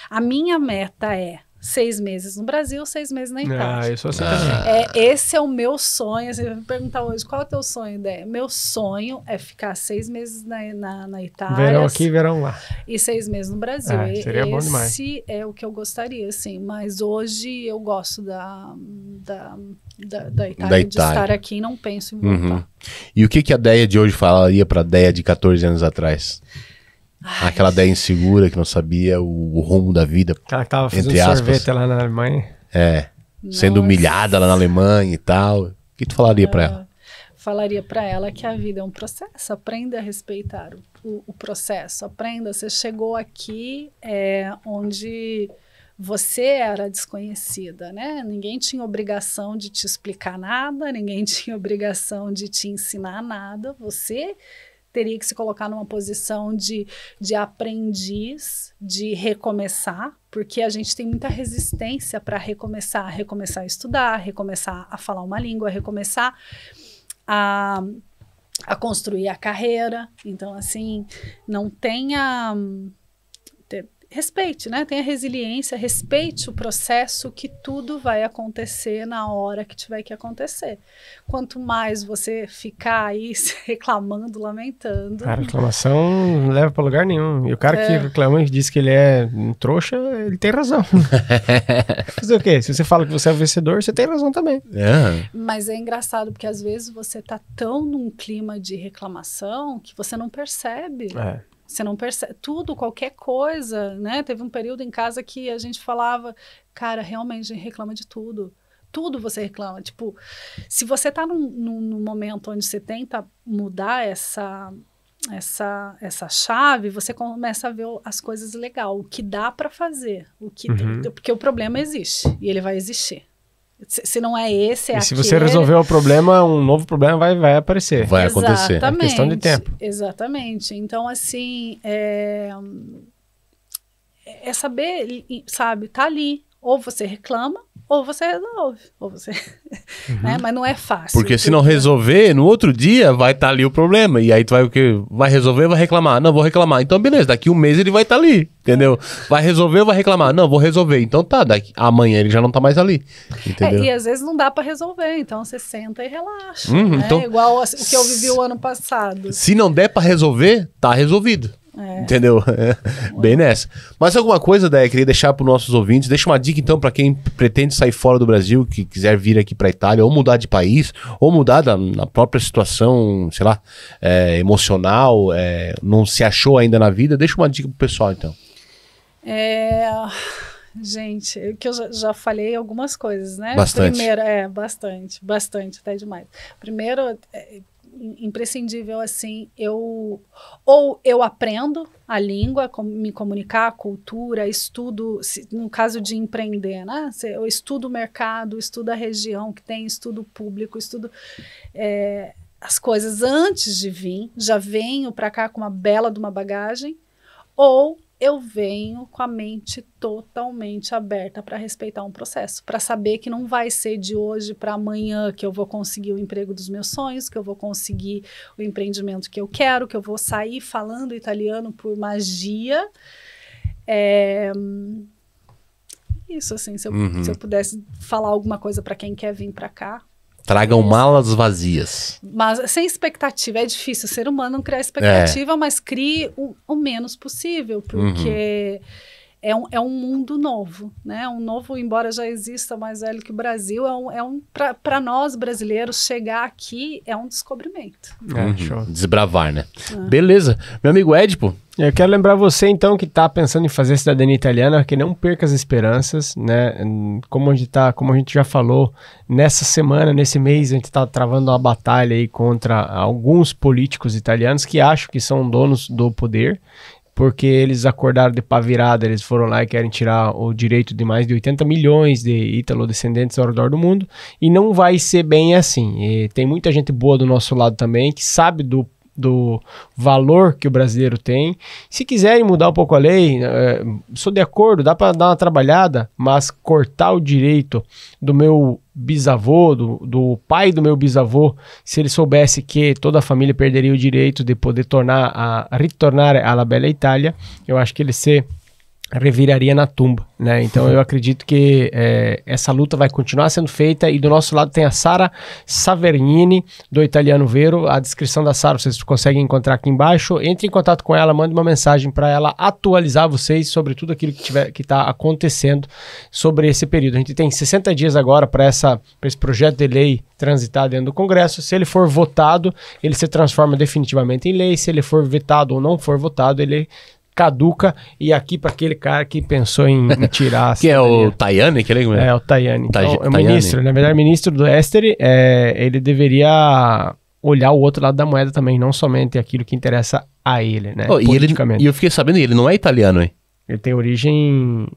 A minha meta é 6 meses no Brasil, 6 meses na Itália. Eu sou assim também. Esse é o meu sonho. Você vai me perguntar hoje, qual é o teu sonho, ideia? Meu sonho é ficar 6 meses na Itália. Verão aqui, verão lá. E 6 meses no Brasil. Seria bom demais. Esse é o que eu gostaria, assim. Mas hoje eu gosto da Itália, de estar aqui e não penso em voltar. E o que a Deia de hoje falaria pra Deia de 14 anos atrás? Aquela Deia insegura que não sabia o rumo da vida. Ela que tava fazendo entre aspas. sorvete lá na Alemanha. Sendo humilhada lá na Alemanha e tal. O que tu falaria pra ela? Falaria pra ela que a vida é um processo. Aprenda a respeitar o processo. Aprenda. Você chegou aqui onde você era desconhecida, né? Ninguém tinha obrigação de te explicar nada, ninguém tinha obrigação de te ensinar nada. Você teria que se colocar numa posição de aprendiz, de recomeçar, porque a gente tem muita resistência para recomeçar a estudar, recomeçar a falar uma língua, recomeçar a construir a carreira. Então, assim, não tenha... Respeite, né? Tenha resiliência, respeite o processo, que tudo vai acontecer na hora que tiver que acontecer. Quanto mais você ficar aí reclamando, lamentando... Cara, reclamação não leva pra lugar nenhum. E o cara que reclama e diz que ele é um trouxa, ele tem razão. Fazer o quê? Se você fala que você é vencedor, você tem razão também. Mas é engraçado, porque às vezes você tá tão num clima de reclamação que você não percebe. Você não percebe tudo, qualquer coisa, né? Teve um período em casa que a gente falava, cara, realmente a gente reclama de tudo. Tudo você reclama. Tipo, se você tá num momento onde você tenta mudar essa chave, você começa a ver as coisas legais, o que dá para fazer, porque o problema existe e ele vai existir. Se não é esse, é aquele. E se você resolver o problema, um novo problema vai aparecer. Vai acontecer. É questão de tempo. Exatamente. Então, assim, é saber, sabe, tá ali. Ou você reclama, ou você resolve. Ou você... né? Mas não é fácil. Porque se não resolver, no outro dia vai estar ali o problema. E aí tu vai o quê? Vai resolver, vai reclamar. Não, vou reclamar. Então beleza, daqui um mês ele vai estar ali, entendeu? Vai resolver, vai reclamar. Não, vou resolver. Então tá, amanhã ele já não tá mais ali, entendeu? E às vezes não dá pra resolver. Então você senta e relaxa. Né? Então, igual o que eu vivi o ano passado. Se não der pra resolver, tá resolvido. Entendeu? Bem nessa. Mas alguma coisa, Deia, queria deixar para os nossos ouvintes. Deixa uma dica, então, para quem pretende sair fora do Brasil, que quiser vir aqui para a Itália, ou mudar de país, ou mudar na própria situação, sei lá, emocional, não se achou ainda na vida. Deixa uma dica pro pessoal, então. Gente, que eu já falei algumas coisas, né? Bastante. Primeiro, bastante, até demais. Primeiro, imprescindível, assim, eu aprendo a língua, me comunicar, a cultura, estudo, no caso de empreender, né? Eu estudo o mercado, estudo a região que tem, estudo público, estudo as coisas antes de vir, já venho para cá com uma bela de uma bagagem, ou eu venho com a mente totalmente aberta para respeitar um processo, para saber que não vai ser de hoje para amanhã que eu vou conseguir o emprego dos meus sonhos, que eu vou conseguir o empreendimento que eu quero, que eu vou sair falando italiano por magia. Isso, assim, se eu pudesse falar alguma coisa para quem quer vir para cá. Tragam malas vazias. Mas sem expectativa. É difícil. O ser humano não criar expectativa, mas crie o menos possível, porque é um mundo novo, né? Um novo, embora já exista mais velho que o Brasil, para nós brasileiros, chegar aqui é um descobrimento. Show. Desbravar, né? Beleza. Meu amigo Edipo. Eu quero lembrar você, então, que está pensando em fazer cidadania italiana, que não perca as esperanças, né? Como a gente já falou, nessa semana, nesse mês, a gente está travando uma batalha aí contra alguns políticos italianos que acham que são donos do poder, porque eles acordaram de pá virada, eles foram lá e querem tirar o direito de mais de 80 milhões de ítalo-descendentes ao redor do mundo, e não vai ser bem assim. E tem muita gente boa do nosso lado também, que sabe do do valor que o brasileiro tem. Se quiserem mudar um pouco a lei, sou de acordo, dá para dar uma trabalhada, mas cortar o direito do meu bisavô, do pai do meu bisavô, se ele soubesse que toda a família perderia o direito de poder retornar à bella Itália, eu acho que ele se reviraria na tumba, né? Então eu acredito que essa luta vai continuar sendo feita, e do nosso lado tem a Sara Savernini, do Italiano Vero. A descrição da Sara vocês conseguem encontrar aqui embaixo. Entre em contato com ela, mande uma mensagem para ela atualizar vocês sobre tudo aquilo que está acontecendo sobre esse período. A gente tem 60 dias agora para esse projeto de lei transitar dentro do Congresso. Se ele for votado, ele se transforma definitivamente em lei. Se ele for vetado ou não for votado, ele caduca. E aqui para aquele cara que pensou em tirar... Que é o Tajani? É o Tajani. Então, é o ministro, na verdade, ministro do Esteri, ele deveria olhar o outro lado da moeda também, não somente aquilo que interessa a ele, né? Politicamente. E eu fiquei sabendo, ele não é italiano, hein? Ele tem origem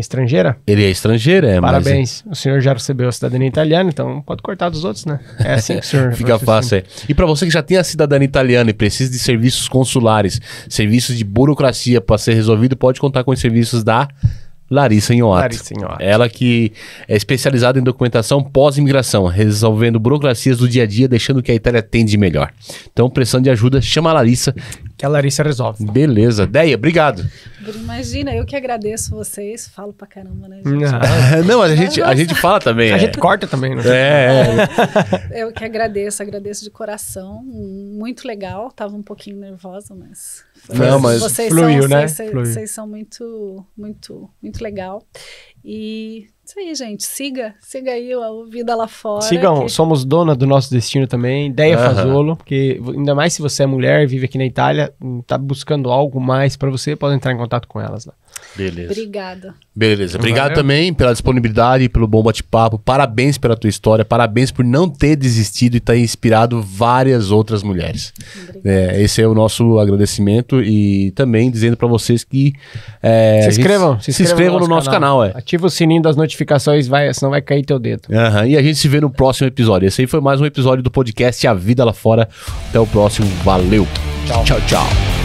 estrangeira? Ele é estrangeiro, Parabéns. O senhor já recebeu a cidadania italiana, então pode cortar dos outros, né? É assim que o senhor... Fica fácil, E para você que já tem a cidadania italiana e precisa de serviços consulares, serviços de burocracia para ser resolvido, pode contar com os serviços da Larissa Inhoato. Ela que é especializada em documentação pós-imigração, resolvendo burocracias do dia a dia, deixando o que a Itália tem de melhor. Então, precisando de ajuda, chama a Larissa. Que a Larissa resolve. Beleza. Deia, obrigado. Imagina, eu que agradeço vocês. Falo pra caramba, né, gente? Não, a gente fala também. A gente corta também, né? Eu que agradeço de coração. Muito legal. Tava um pouquinho nervosa, mas... Vocês fluiu, né? Vocês são muito legal. E isso aí, gente. Siga aí a vida lá fora. Sigam, somos dona do nosso destino também. Deia Fazolo, porque ainda mais se você é mulher, vive aqui na Itália, tá buscando algo mais pra você, pode entrar em contato com elas lá. Beleza. Obrigada. Beleza. Obrigado também pela disponibilidade, pelo bom bate-papo. Parabéns pela tua história. Parabéns por não ter desistido e ter inspirado várias outras mulheres. Esse é o nosso agradecimento, e também dizendo pra vocês que se inscrevam no nosso canal. Ativa o sininho das notificações, senão vai cair teu dedo. E a gente se vê no próximo episódio. Esse aí foi mais um episódio do podcast A Vida Lá Fora. Até o próximo. Valeu. Tchau. Tchau.